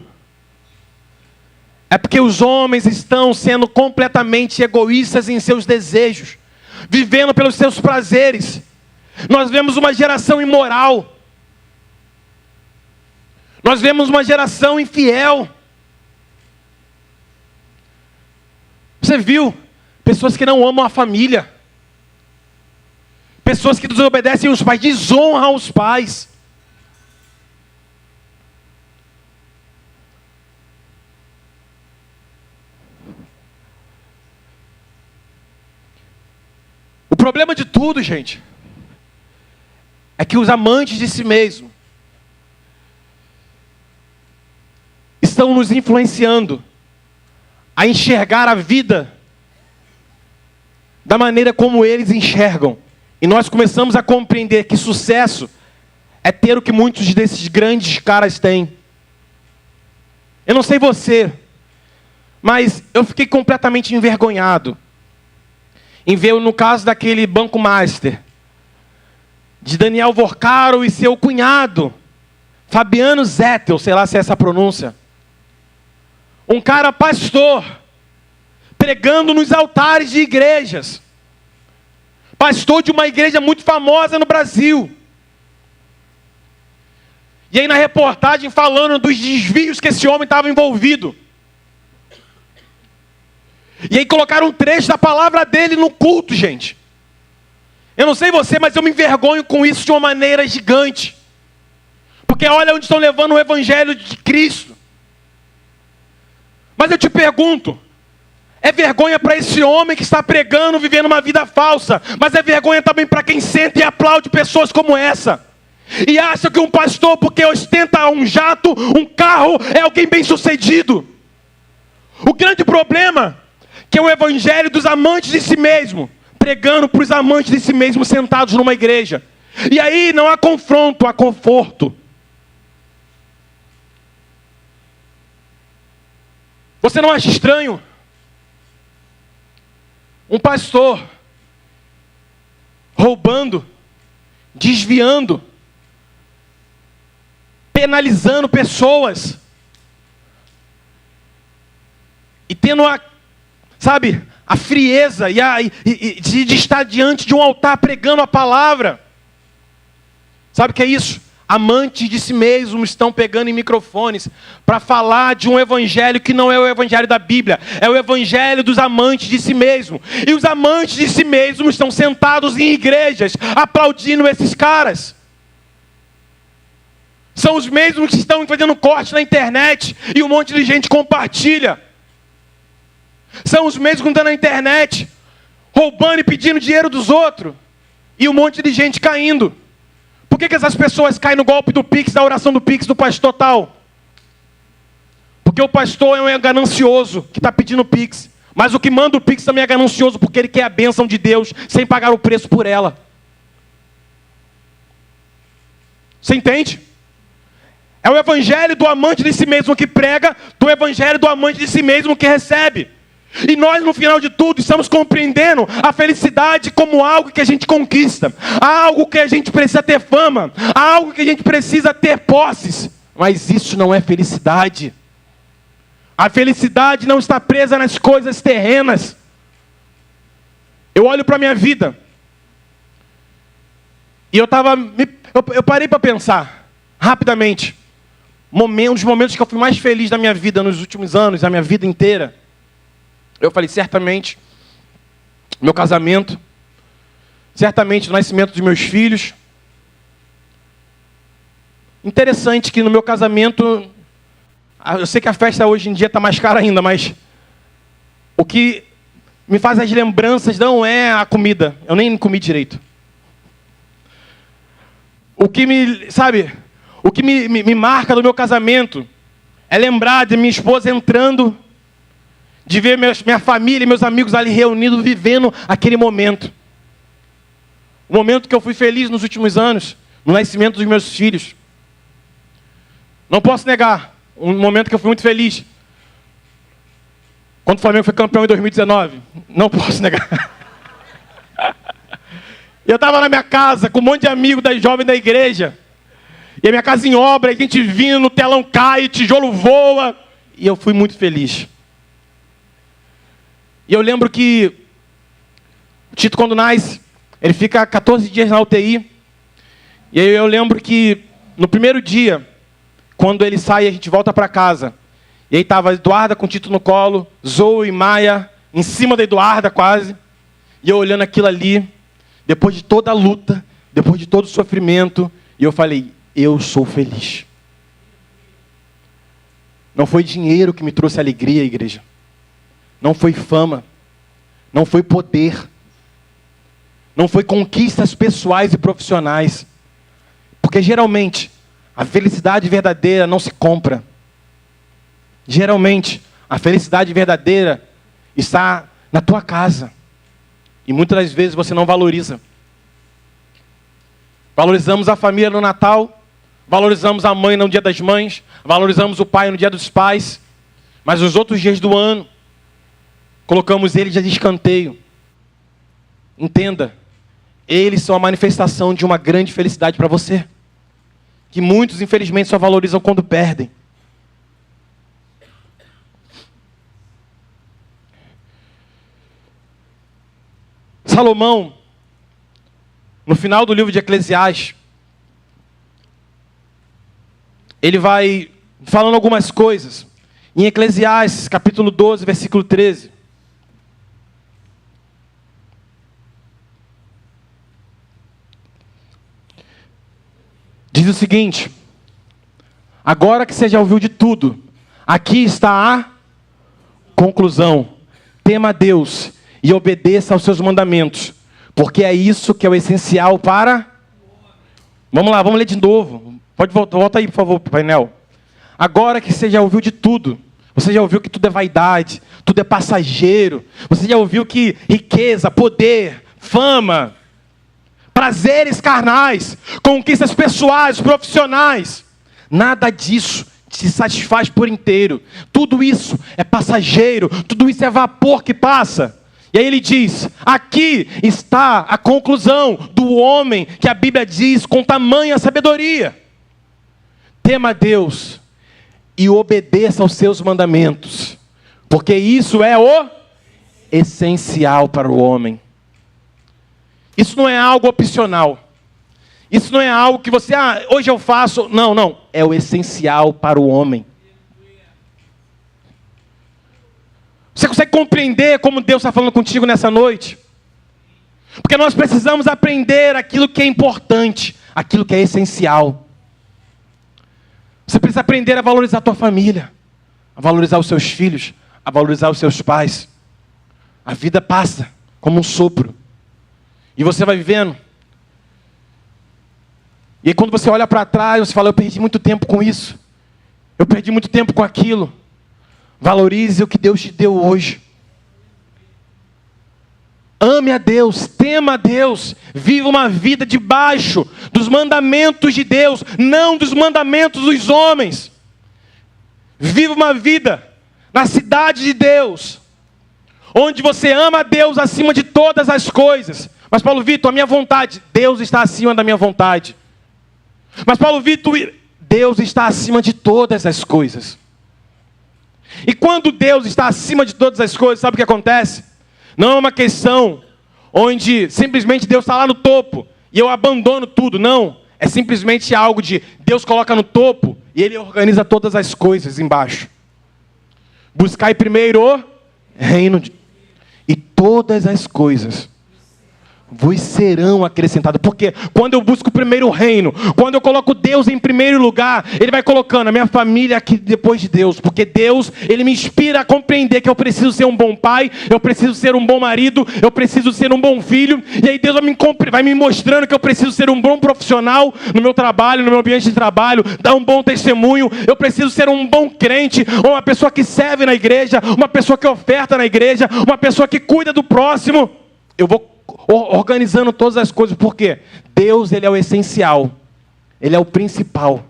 é porque os homens estão sendo completamente egoístas em seus desejos, vivendo pelos seus prazeres. Nós vemos uma geração imoral. Nós vemos uma geração infiel. Você viu pessoas que não amam a família. Pessoas que desobedecem os pais, desonram os pais. O problema de tudo, gente, é que os amantes de si mesmo estão nos influenciando a enxergar a vida da maneira como eles enxergam. E nós começamos a compreender que sucesso é ter o que muitos desses grandes caras têm. Eu não sei você, mas eu fiquei completamente envergonhado em ver, no caso daquele Banco Master, de Daniel Vorcaro e seu cunhado, Fabiano Zettel, sei lá se é essa a pronúncia. Um cara pastor, pregando nos altares de igrejas. Pastor de uma igreja muito famosa no Brasil. E aí na reportagem falando dos desvios que esse homem estava envolvido. E aí colocaram um trecho da palavra dele no culto, gente. Eu não sei você, mas eu me envergonho com isso de uma maneira gigante. Porque olha onde estão levando o evangelho de Cristo. Mas eu te pergunto, é vergonha para esse homem que está pregando, vivendo uma vida falsa, mas é vergonha também para quem senta e aplaude pessoas como essa. E acha que um pastor, porque ostenta um jato, um carro, é alguém bem sucedido. O grande problema que é o evangelho dos amantes de si mesmo, pregando para os amantes de si mesmo sentados numa igreja. E aí não há confronto, há conforto. Você não acha estranho? Um pastor roubando, desviando, penalizando pessoas e tendo a frieza de estar diante de um altar pregando a palavra. Sabe o que é isso? Amantes de si mesmos estão pegando em microfones para falar de um evangelho que não é o evangelho da Bíblia, é o evangelho dos amantes de si mesmos. E os amantes de si mesmos estão sentados em igrejas aplaudindo esses caras. São os mesmos que estão fazendo corte na internet e um monte de gente compartilha. São os mesmos que estão na internet roubando e pedindo dinheiro dos outros e um monte de gente caindo. Por que essas pessoas caem no golpe do Pix, da oração do Pix, do pastor tal? Porque o pastor é um ganancioso que está pedindo Pix. Mas o que manda o Pix também é ganancioso porque ele quer a bênção de Deus sem pagar o preço por ela. Você entende? É o evangelho do amante de si mesmo que prega, do evangelho do amante de si mesmo que recebe. E nós, no final de tudo, estamos compreendendo a felicidade como algo que a gente conquista, algo que a gente precisa ter fama, algo que a gente precisa ter posses. Mas isso não é felicidade. A felicidade não está presa nas coisas terrenas. Eu olho para a minha vida e eu parei para pensar rapidamente. Um dos momentos que eu fui mais feliz da minha vida nos últimos anos, a minha vida inteira. Eu falei, certamente, meu casamento, certamente o nascimento dos meus filhos. Interessante que no meu casamento, eu sei que a festa hoje em dia está mais cara ainda, mas o que me faz as lembranças não é a comida, eu nem comi direito. O que me marca do meu casamento é lembrar de minha esposa entrando, de ver minha família e meus amigos ali reunidos, vivendo aquele momento. O momento que eu fui feliz nos últimos anos, no nascimento dos meus filhos. Não posso negar, um momento que eu fui muito feliz. Quando o Flamengo foi campeão em 2019. Não posso negar. Eu estava na minha casa, com um monte de amigos das jovens da igreja. E a minha casa em obra, a gente vindo, o telão cai, tijolo voa. E eu fui muito feliz. E eu lembro que o Tito, quando nasce, ele fica 14 dias na UTI. E aí eu lembro que no primeiro dia, quando ele sai, a gente volta para casa. E aí estava a Eduarda com o Tito no colo, Zoe e Maia em cima da Eduarda quase. E eu olhando aquilo ali, depois de toda a luta, depois de todo o sofrimento, e eu falei, eu sou feliz. Não foi dinheiro que me trouxe alegria, igreja. Não foi fama, não foi poder, não foi conquistas pessoais e profissionais. Porque geralmente, a felicidade verdadeira não se compra. Geralmente, a felicidade verdadeira está na tua casa. E muitas das vezes você não valoriza. Valorizamos a família no Natal, valorizamos a mãe no Dia das Mães, valorizamos o pai no Dia dos Pais, mas os outros dias do ano, colocamos eles de escanteio. Entenda, eles são a manifestação de uma grande felicidade para você. Que muitos, infelizmente, só valorizam quando perdem. Salomão, no final do livro de Eclesiastes, ele vai falando algumas coisas. Em Eclesiastes, capítulo 12, versículo 13. Diz o seguinte: agora que você já ouviu de tudo, aqui está a conclusão. Tema a Deus e obedeça aos seus mandamentos, porque é isso que é o essencial para... Vamos lá, vamos ler de novo. Pode volta aí, por favor, painel. Agora que você já ouviu de tudo, você já ouviu que tudo é vaidade, tudo é passageiro, você já ouviu que riqueza, poder, fama, prazeres carnais, conquistas pessoais, profissionais, nada disso te satisfaz por inteiro. Tudo isso é passageiro, tudo isso é vapor que passa. E aí ele diz, aqui está a conclusão do homem que a Bíblia diz com tamanha sabedoria. Tema a Deus e obedeça aos seus mandamentos, porque isso é o essencial para o homem. Isso não é algo opcional. Isso não é algo que você, hoje eu faço. Não. É o essencial para o homem. Você consegue compreender como Deus está falando contigo nessa noite? Porque nós precisamos aprender aquilo que é importante, aquilo que é essencial. Você precisa aprender a valorizar a tua família, a valorizar os seus filhos, a valorizar os seus pais. A vida passa como um sopro. E você vai vivendo. E aí quando você olha para trás, você fala, eu perdi muito tempo com isso. Eu perdi muito tempo com aquilo. Valorize o que Deus te deu hoje. Ame a Deus, tema a Deus. Viva uma vida debaixo dos mandamentos de Deus, não dos mandamentos dos homens. Viva uma vida na cidade de Deus, onde você ama a Deus acima de todas as coisas. Mas Paulo Vitor, a minha vontade, Deus está acima da minha vontade. Mas Paulo Vitor, Deus está acima de todas as coisas. E quando Deus está acima de todas as coisas, sabe o que acontece? Não é uma questão onde simplesmente Deus está lá no topo e eu abandono tudo. Não, é simplesmente algo de Deus coloca no topo e Ele organiza todas as coisas embaixo. Buscai primeiro o reino e todas as coisas vos serão acrescentadas. Porque quando eu busco primeiro o reino, quando eu coloco Deus em primeiro lugar, Ele vai colocando a minha família aqui depois de Deus. Porque Deus, Ele me inspira a compreender que eu preciso ser um bom pai, eu preciso ser um bom marido, eu preciso ser um bom filho. E aí Deus vai me mostrando que eu preciso ser um bom profissional no meu trabalho, no meu ambiente de trabalho, dar um bom testemunho. Eu preciso ser um bom crente, ou uma pessoa que serve na igreja, uma pessoa que oferta na igreja, uma pessoa que cuida do próximo. Eu vou organizando todas as coisas, porque Deus, Ele é o essencial, Ele é o principal,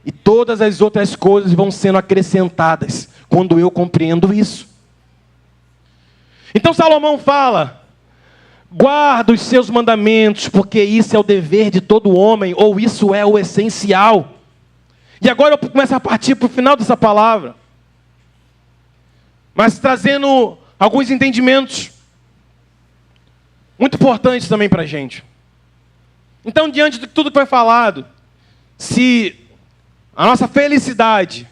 e todas as outras coisas vão sendo acrescentadas, quando eu compreendo isso. Então Salomão fala, guarda os seus mandamentos, porque isso é o dever de todo homem, ou isso é o essencial. E agora eu começo a partir para o final dessa palavra, mas trazendo alguns entendimentos muito importante também para a gente. Então, diante de tudo que foi falado, se a nossa felicidade,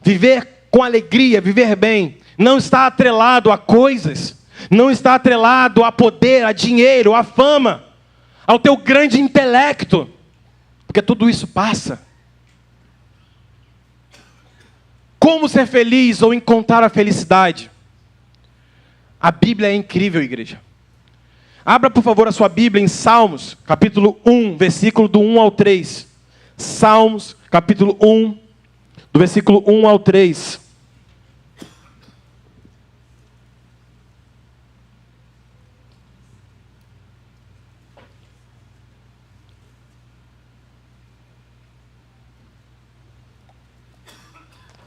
viver com alegria, viver bem, não está atrelado a coisas, não está atrelado a poder, a dinheiro, a fama, ao teu grande intelecto, porque tudo isso passa. Como ser feliz ou encontrar a felicidade? A Bíblia é incrível, igreja. Abra, por favor, a sua Bíblia em Salmos, capítulo 1, versículo do 1 ao 3. Salmos, capítulo 1, do versículo 1 ao 3.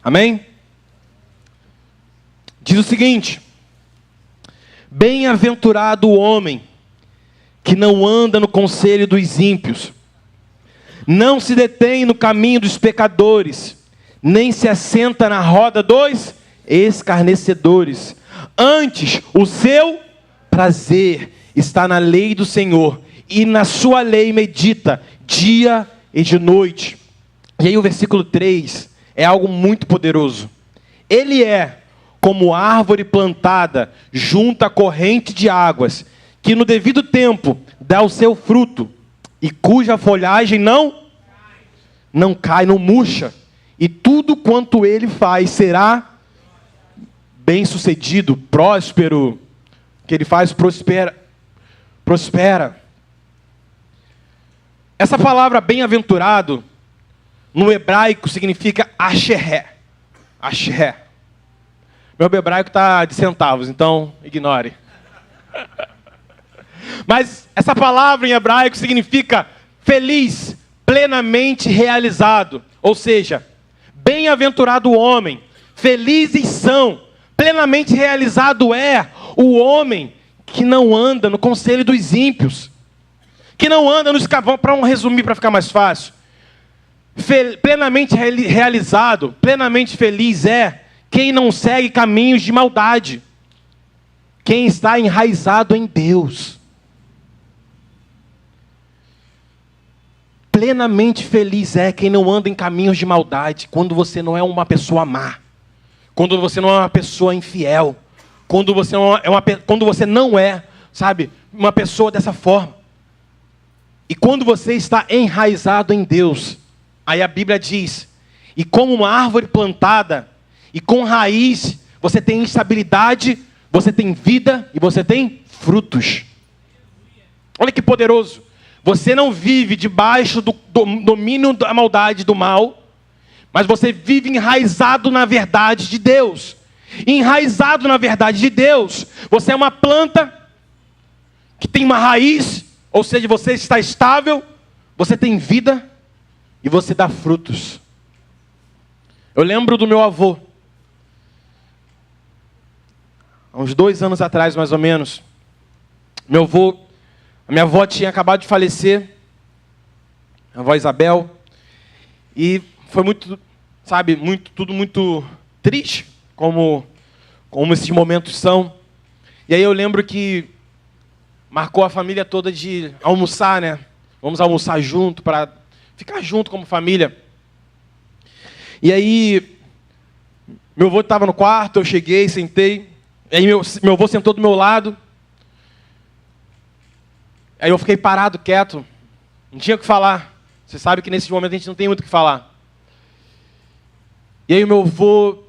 Amém? Diz o seguinte: bem-aventurado o homem que não anda no conselho dos ímpios, não se detém no caminho dos pecadores, nem se assenta na roda dos escarnecedores. Antes, o seu prazer está na lei do Senhor, e na sua lei medita dia e de noite. E aí o versículo 3 é algo muito poderoso. Ele é como árvore plantada junto à corrente de águas, que no devido tempo dá o seu fruto, e cuja folhagem não cai, não murcha, e tudo quanto ele faz será bem-sucedido, próspero. O que ele faz prospera. Essa palavra bem-aventurado, no hebraico, significa asheré. Asheré. Meu hebraico está de centavos, então ignore. Mas essa palavra em hebraico significa feliz, plenamente realizado. Ou seja, bem-aventurado o homem, felizes são, plenamente realizado é o homem que não anda no conselho dos ímpios, que não anda nos caminhos, para resumir, para ficar mais fácil, plenamente realizado, plenamente feliz é quem não segue caminhos de maldade, quem está enraizado em Deus. Plenamente feliz é quem não anda em caminhos de maldade, quando você não é uma pessoa má, quando você não é uma pessoa infiel, quando você não é, sabe, uma pessoa dessa forma. E quando você está enraizado em Deus, aí a Bíblia diz, e como uma árvore plantada, e com raiz, você tem estabilidade, você tem vida e você tem frutos. Olha que poderoso. Você não vive debaixo do domínio da maldade, do mal, mas você vive enraizado na verdade de Deus. Enraizado na verdade de Deus, você é uma planta que tem uma raiz, ou seja, você está estável, você tem vida e você dá frutos. Eu lembro do meu avô, há uns 2 anos atrás, mais ou menos. A minha avó tinha acabado de falecer, a avó Isabel, e foi muito, sabe, tudo muito triste, como esses momentos são. E aí eu lembro que marcou a família toda de almoçar, né? Vamos almoçar junto, para ficar junto como família. E aí, meu avô estava no quarto, eu cheguei, sentei. Aí meu avô sentou do meu lado. Aí eu fiquei parado, quieto. Não tinha o que falar. Você sabe que nesse momento a gente não tem muito o que falar. E aí o meu avô,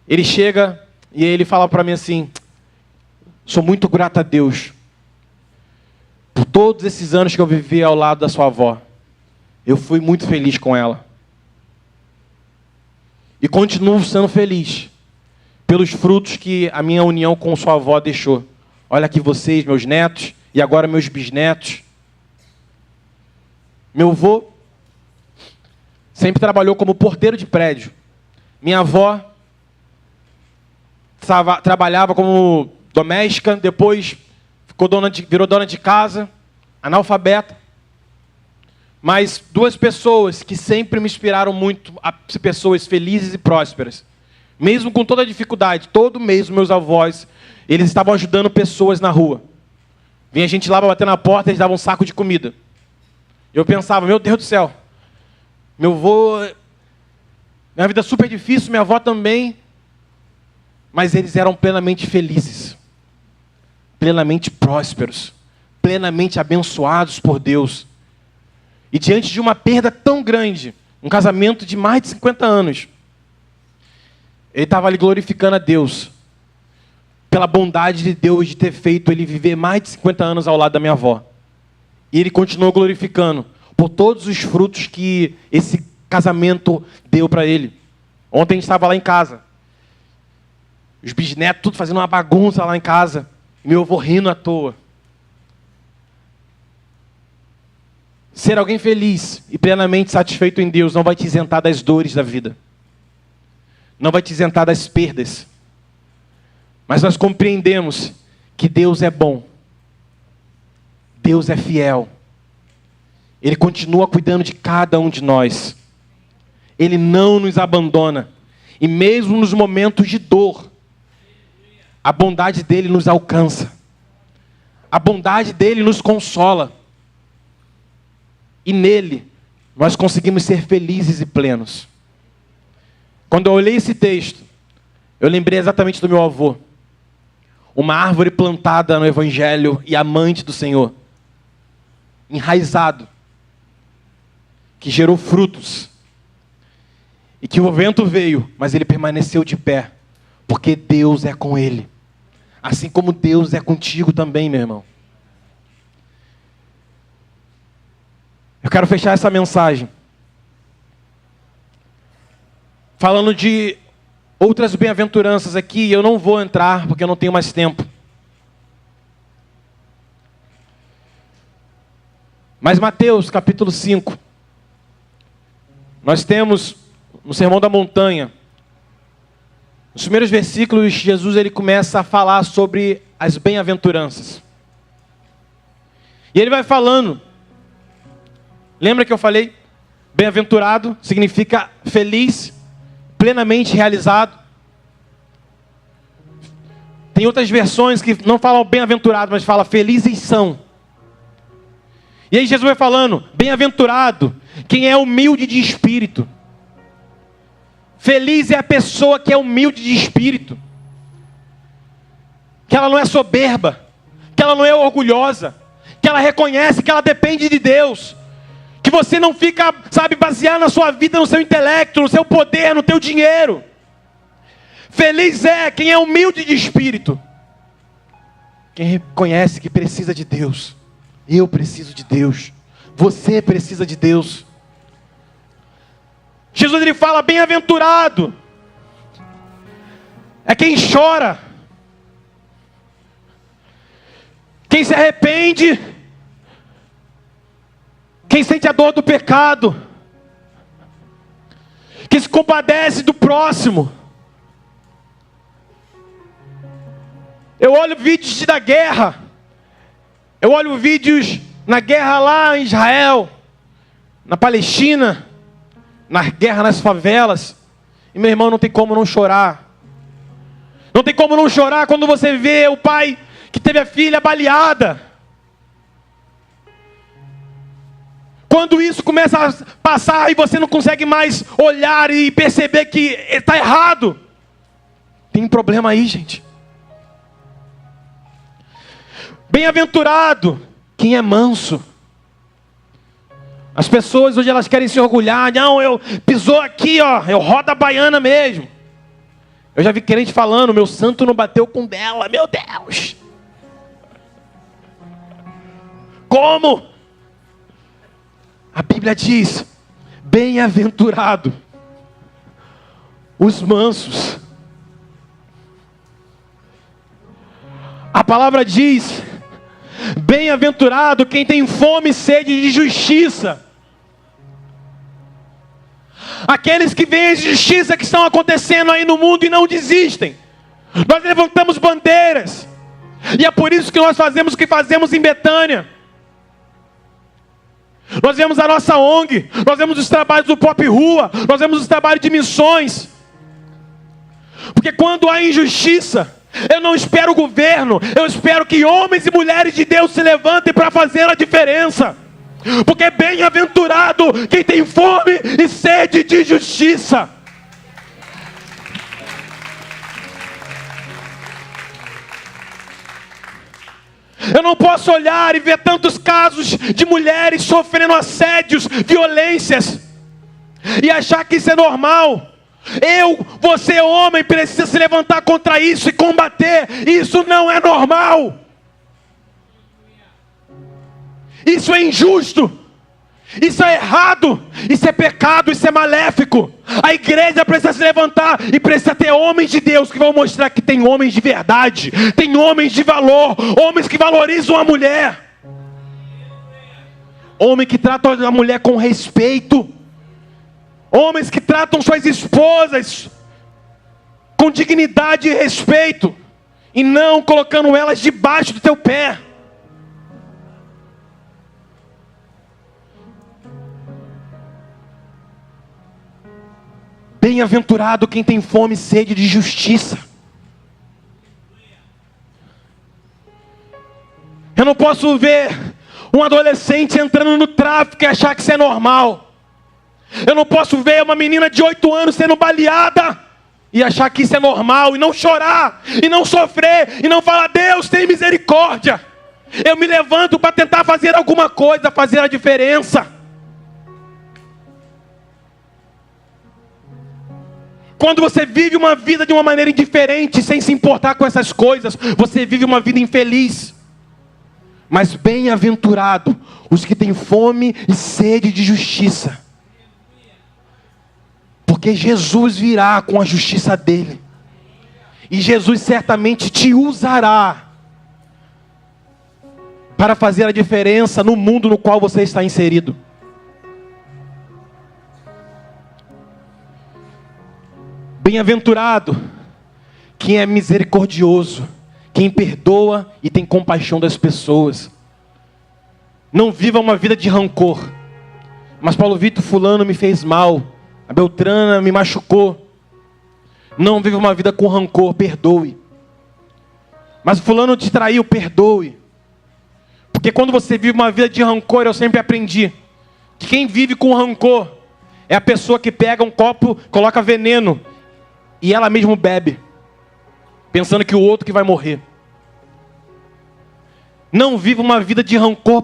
ele chega e ele fala para mim assim: sou muito grato a Deus por todos esses anos que eu vivi ao lado da sua avó. Eu fui muito feliz com ela. E continuo sendo feliz pelos frutos que a minha união com sua avó deixou. Olha aqui vocês, meus netos, e agora meus bisnetos. Meu avô sempre trabalhou como porteiro de prédio. Minha avó trabalhava como doméstica, depois virou dona de casa, analfabeta. Mas 2 pessoas que sempre me inspiraram muito a ser pessoas felizes e prósperas. Mesmo com toda a dificuldade, todo mês meus avós, eles estavam ajudando pessoas na rua. Vinha gente lá para bater na porta, eles davam um saco de comida. Eu pensava, meu Deus do céu, meu avô, minha vida é super difícil, minha avó também. Mas eles eram plenamente felizes, plenamente prósperos, plenamente abençoados por Deus. E diante de uma perda tão grande, um casamento de mais de 50 anos, ele estava ali glorificando a Deus, pela bondade de Deus de ter feito ele viver mais de 50 anos ao lado da minha avó. E ele continuou glorificando por todos os frutos que esse casamento deu para ele. Ontem a gente estava lá em casa, os bisnetos tudo fazendo uma bagunça lá em casa, e meu avô rindo à toa. Ser alguém feliz e plenamente satisfeito em Deus não vai te isentar das dores da vida. Não vai te isentar das perdas. Mas nós compreendemos que Deus é bom. Deus é fiel. Ele continua cuidando de cada um de nós. Ele não nos abandona. E mesmo nos momentos de dor, a bondade dele nos alcança. A bondade dele nos consola. E nele, nós conseguimos ser felizes e plenos. Quando eu olhei esse texto, eu lembrei exatamente do meu avô. Uma árvore plantada no Evangelho e amante do Senhor. Enraizado. Que gerou frutos. E que o vento veio, mas ele permaneceu de pé. Porque Deus é com ele. Assim como Deus é contigo também, meu irmão. Eu quero fechar essa mensagem falando de outras bem-aventuranças aqui, e eu não vou entrar porque eu não tenho mais tempo. Mas Mateus, capítulo 5, nós temos no Sermão da Montanha, nos primeiros versículos, Jesus ele começa a falar sobre as bem-aventuranças. E ele vai falando. Lembra que eu falei? Bem-aventurado significa feliz, plenamente realizado. Tem outras versões que não falam bem-aventurado, mas fala felizes são. E aí Jesus vai falando, bem-aventurado quem é humilde de espírito. Feliz é a pessoa que é humilde de espírito. Que ela não é soberba, que ela não é orgulhosa, que ela reconhece que ela depende de Deus. Que você não fica, baseado na sua vida, no seu intelecto, no seu poder, no teu dinheiro. Feliz é quem é humilde de espírito. Quem reconhece que precisa de Deus. Eu preciso de Deus. Você precisa de Deus. Jesus ele fala, bem-aventurado é quem chora, quem se arrepende, quem sente a dor do pecado, que se compadece do próximo. Eu olho vídeos da guerra, eu olho vídeos na guerra lá em Israel, na Palestina, na guerra nas favelas, e meu irmão, não tem como não chorar. Não tem como não chorar quando você vê o pai que teve a filha baleada. Quando isso começa a passar e você não consegue mais olhar e perceber que está errado, tem um problema aí, gente. Bem-aventurado quem é manso. As pessoas hoje elas querem se orgulhar. Não, eu pisou aqui, ó, eu rodo a baiana mesmo. Eu já vi crente falando, meu santo não bateu com dela, meu Deus. Como? A Bíblia diz, bem-aventurado os mansos. A palavra diz, bem-aventurado quem tem fome e sede de justiça. Aqueles que veem a injustiça que estão acontecendo aí no mundo e não desistem. Nós levantamos bandeiras. E é por isso que nós fazemos o que fazemos em Betânia. Nós vemos a nossa ONG. Nós vemos os trabalhos do Pop Rua. Nós vemos os trabalhos de missões. Porque quando há injustiça, eu não espero o governo. Eu espero que homens e mulheres de Deus se levantem para fazer a diferença. Porque bem-aventurado quem tem fome e sede de justiça. Eu não posso olhar e ver tantos casos de mulheres sofrendo assédios, violências, e achar que isso é normal. Você homem, precisa se levantar contra isso e combater. Isso não é normal. Isso é injusto, isso é errado, isso é pecado, isso é maléfico. A igreja precisa se levantar e precisa ter homens de Deus que vão mostrar que tem homens de verdade, tem homens de valor, homens que valorizam a mulher, homens que tratam a mulher com respeito, homens que tratam suas esposas com dignidade e respeito, e não colocando elas debaixo do teu pé. Bem-aventurado quem tem fome e sede de justiça. Eu não posso ver um adolescente entrando no tráfico e achar que isso é normal. Eu não posso ver uma menina de 8 anos sendo baleada e achar que isso é normal, e não chorar, e não sofrer, e não falar, Deus tem misericórdia. Eu me levanto para tentar fazer alguma coisa, fazer a diferença. Quando você vive uma vida de uma maneira indiferente, sem se importar com essas coisas, você vive uma vida infeliz. Mas bem-aventurado os que têm fome e sede de justiça. Porque Jesus virá com a justiça dele. E Jesus certamente te usará para fazer a diferença no mundo no qual você está inserido. Bem-aventurado quem é misericordioso, quem perdoa e tem compaixão das pessoas. Não viva uma vida de rancor. Mas Paulo Vitor, fulano me fez mal, a Beltrana me machucou. Não viva uma vida com rancor, perdoe. Mas fulano te traiu, perdoe. Porque quando você vive uma vida de rancor, eu sempre aprendi que quem vive com rancor é a pessoa que pega um copo, coloca veneno e ela mesmo bebe, pensando que o outro que vai morrer. Não viva uma vida de rancor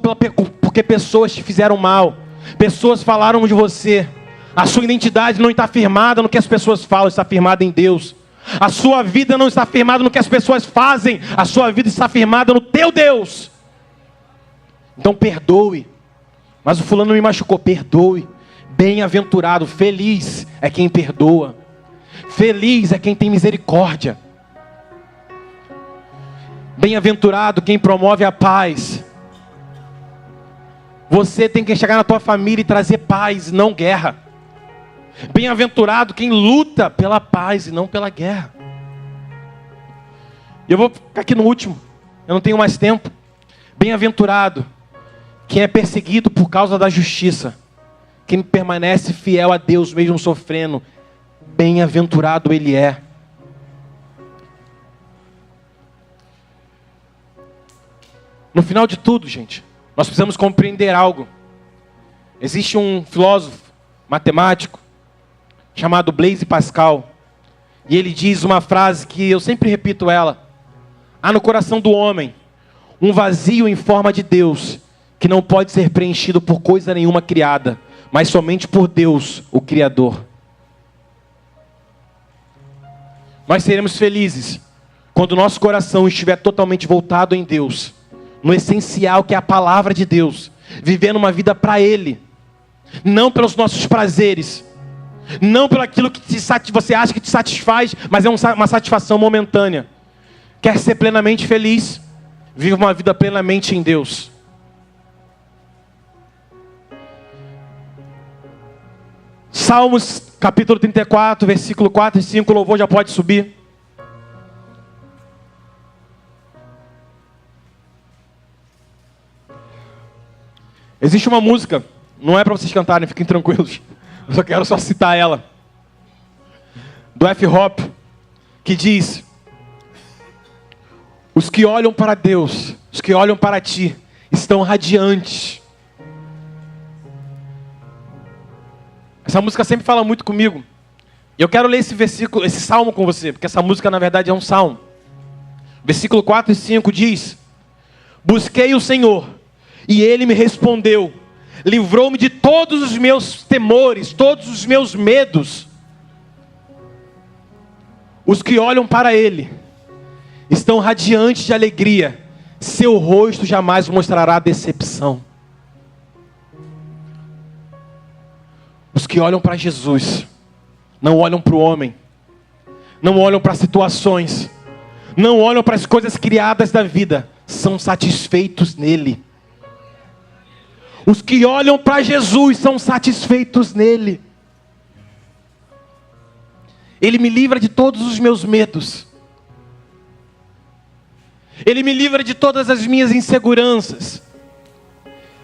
porque pessoas te fizeram mal. Pessoas falaram de você. A sua identidade não está firmada no que as pessoas falam, está firmada em Deus. A sua vida não está firmada no que as pessoas fazem. A sua vida está firmada no teu Deus. Então perdoe. Mas o fulano me machucou, perdoe. Bem-aventurado, feliz é quem perdoa. Feliz é quem tem misericórdia. Bem-aventurado quem promove a paz. Você tem que chegar na tua família e trazer paz, não guerra. Bem-aventurado quem luta pela paz e não pela guerra. E eu vou ficar aqui no último, eu não tenho mais tempo. Bem-aventurado quem é perseguido por causa da justiça, quem permanece fiel a Deus mesmo sofrendo. Bem-aventurado ele é. No final de tudo, gente, nós precisamos compreender algo. Existe um filósofo matemático chamado Blaise Pascal, e ele diz uma frase que eu sempre repito ela: há no coração do homem um vazio em forma de Deus, que não pode ser preenchido por coisa nenhuma criada, mas somente por Deus, o Criador. Nós seremos felizes quando o nosso coração estiver totalmente voltado em Deus, no essencial que é a palavra de Deus, vivendo uma vida para Ele, não pelos nossos prazeres, não pelo aquilo que você acha que te satisfaz, mas é uma satisfação momentânea. Quer ser plenamente feliz? Viva uma vida plenamente em Deus. Salmos capítulo 34, versículo 4 e 5, o louvor já pode subir. Existe uma música, não é para vocês cantarem, fiquem tranquilos. Eu só quero citar ela. Do F. Hop, que diz: os que olham para Deus, os que olham para ti, estão radiantes. Essa música sempre fala muito comigo. E eu quero ler esse versículo, esse salmo com você, porque essa música na verdade é um salmo. Versículo 4 e 5 diz: busquei o Senhor, e Ele me respondeu, livrou-me de todos os meus temores, todos os meus medos. Os que olham para Ele estão radiantes de alegria, seu rosto jamais mostrará decepção. Os que olham para Jesus, não olham para o homem, não olham para situações, não olham para as coisas criadas da vida, são satisfeitos nele. Os que olham para Jesus são satisfeitos nele. Ele me livra de todos os meus medos. Ele me livra de todas as minhas inseguranças.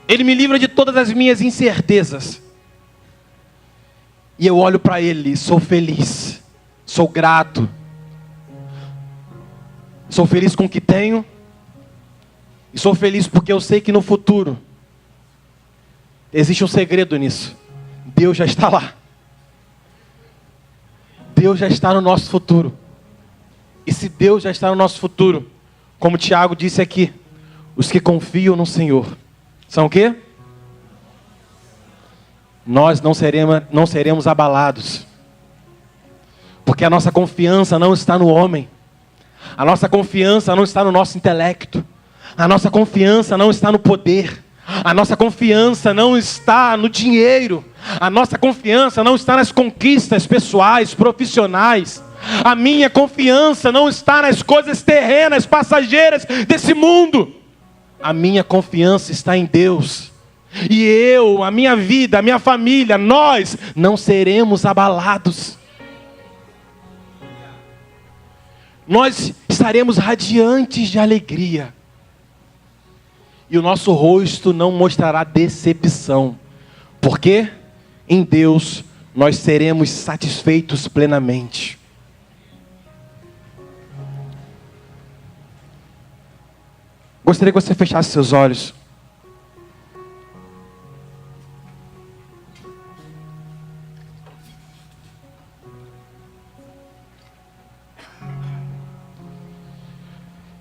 Ele me livra de todas as minhas incertezas. E eu olho para Ele, sou feliz, sou grato. Sou feliz com o que tenho. E sou feliz porque eu sei que no futuro existe um segredo nisso. Deus já está lá. Deus já está no nosso futuro. E se Deus já está no nosso futuro, como Tiago disse aqui, os que confiam no Senhor são o quê? Nós não seremos abalados. Porque a nossa confiança não está no homem. A nossa confiança não está no nosso intelecto. A nossa confiança não está no poder. A nossa confiança não está no dinheiro. A nossa confiança não está nas conquistas pessoais, profissionais. A minha confiança não está nas coisas terrenas, passageiras desse mundo. A minha confiança está em Deus. E eu, a minha vida, a minha família, nós não seremos abalados. Nós estaremos radiantes de alegria. E o nosso rosto não mostrará decepção. Porque em Deus nós seremos satisfeitos plenamente. Gostaria que você fechasse seus olhos.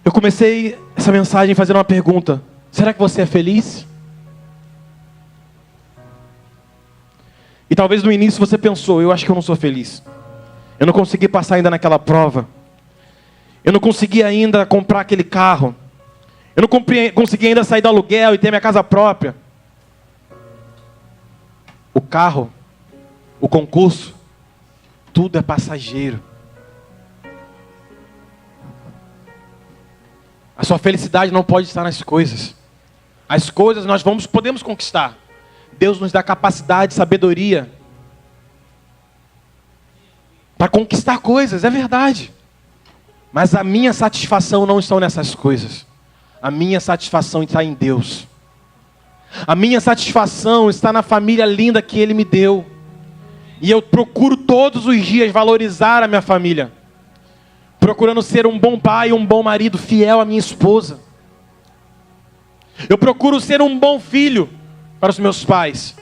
Eu comecei essa mensagem fazendo uma pergunta. Será que você é feliz? E talvez no início você pensou, eu acho que eu não sou feliz. Eu não consegui passar ainda naquela prova. Eu não consegui ainda comprar aquele carro. Eu não consegui ainda sair do aluguel e ter minha casa própria. O carro, o concurso, tudo é passageiro. A sua felicidade não pode estar nas coisas. As coisas nós podemos conquistar. Deus nos dá capacidade, sabedoria para conquistar coisas, é verdade. Mas a minha satisfação não está nessas coisas. A minha satisfação está em Deus. A minha satisfação está na família linda que Ele me deu. E eu procuro todos os dias valorizar a minha família. Procurando ser um bom pai, um bom marido, fiel à minha esposa. Eu procuro ser um bom filho para os meus pais.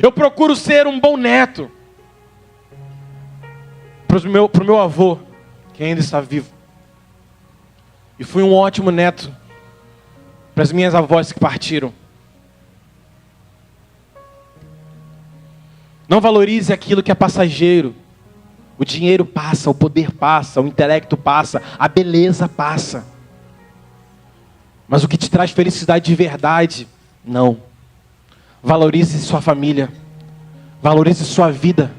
Eu procuro ser um bom neto para o meu avô, que ainda está vivo. E fui um ótimo neto para as minhas avós que partiram. Não valorize aquilo que é passageiro. O dinheiro passa, o poder passa, o intelecto passa, a beleza passa. Mas o que te traz felicidade de verdade, não. Valorize sua família. Valorize sua vida.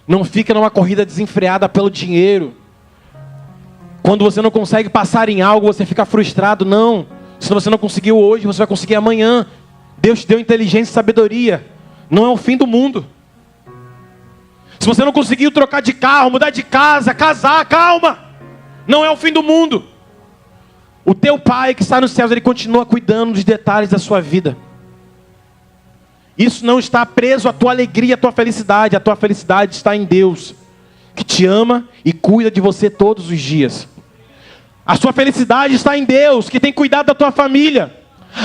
Não fica numa corrida desenfreada pelo dinheiro. Quando você não consegue passar em algo, você fica frustrado. Não. Se você não conseguiu hoje, você vai conseguir amanhã. Deus te deu inteligência e sabedoria. Não é o fim do mundo. Se você não conseguiu trocar de carro, mudar de casa, casar, calma. Não é o fim do mundo. O teu Pai que está nos céus, Ele continua cuidando dos detalhes da sua vida. Isso não está preso à tua alegria, à tua felicidade. A tua felicidade está em Deus, que te ama e cuida de você todos os dias. A sua felicidade está em Deus, que tem cuidado da tua família.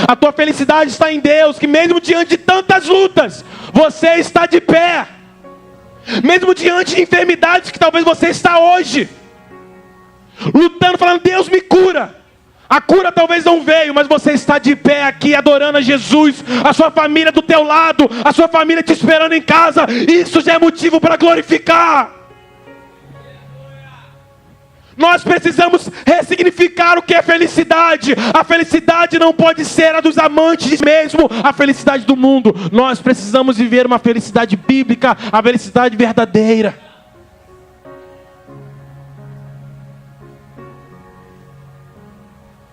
A tua felicidade está em Deus, que mesmo diante de tantas lutas, você está de pé. Mesmo diante de enfermidades que talvez você está hoje, lutando, falando, Deus me cura. A cura talvez não veio, mas você está de pé aqui adorando a Jesus. A sua família do teu lado, a sua família te esperando em casa. Isso já é motivo para glorificar. Nós precisamos ressignificar o que é felicidade. A felicidade não pode ser a dos amantes mesmo, a felicidade do mundo. Nós precisamos viver uma felicidade bíblica, a felicidade verdadeira.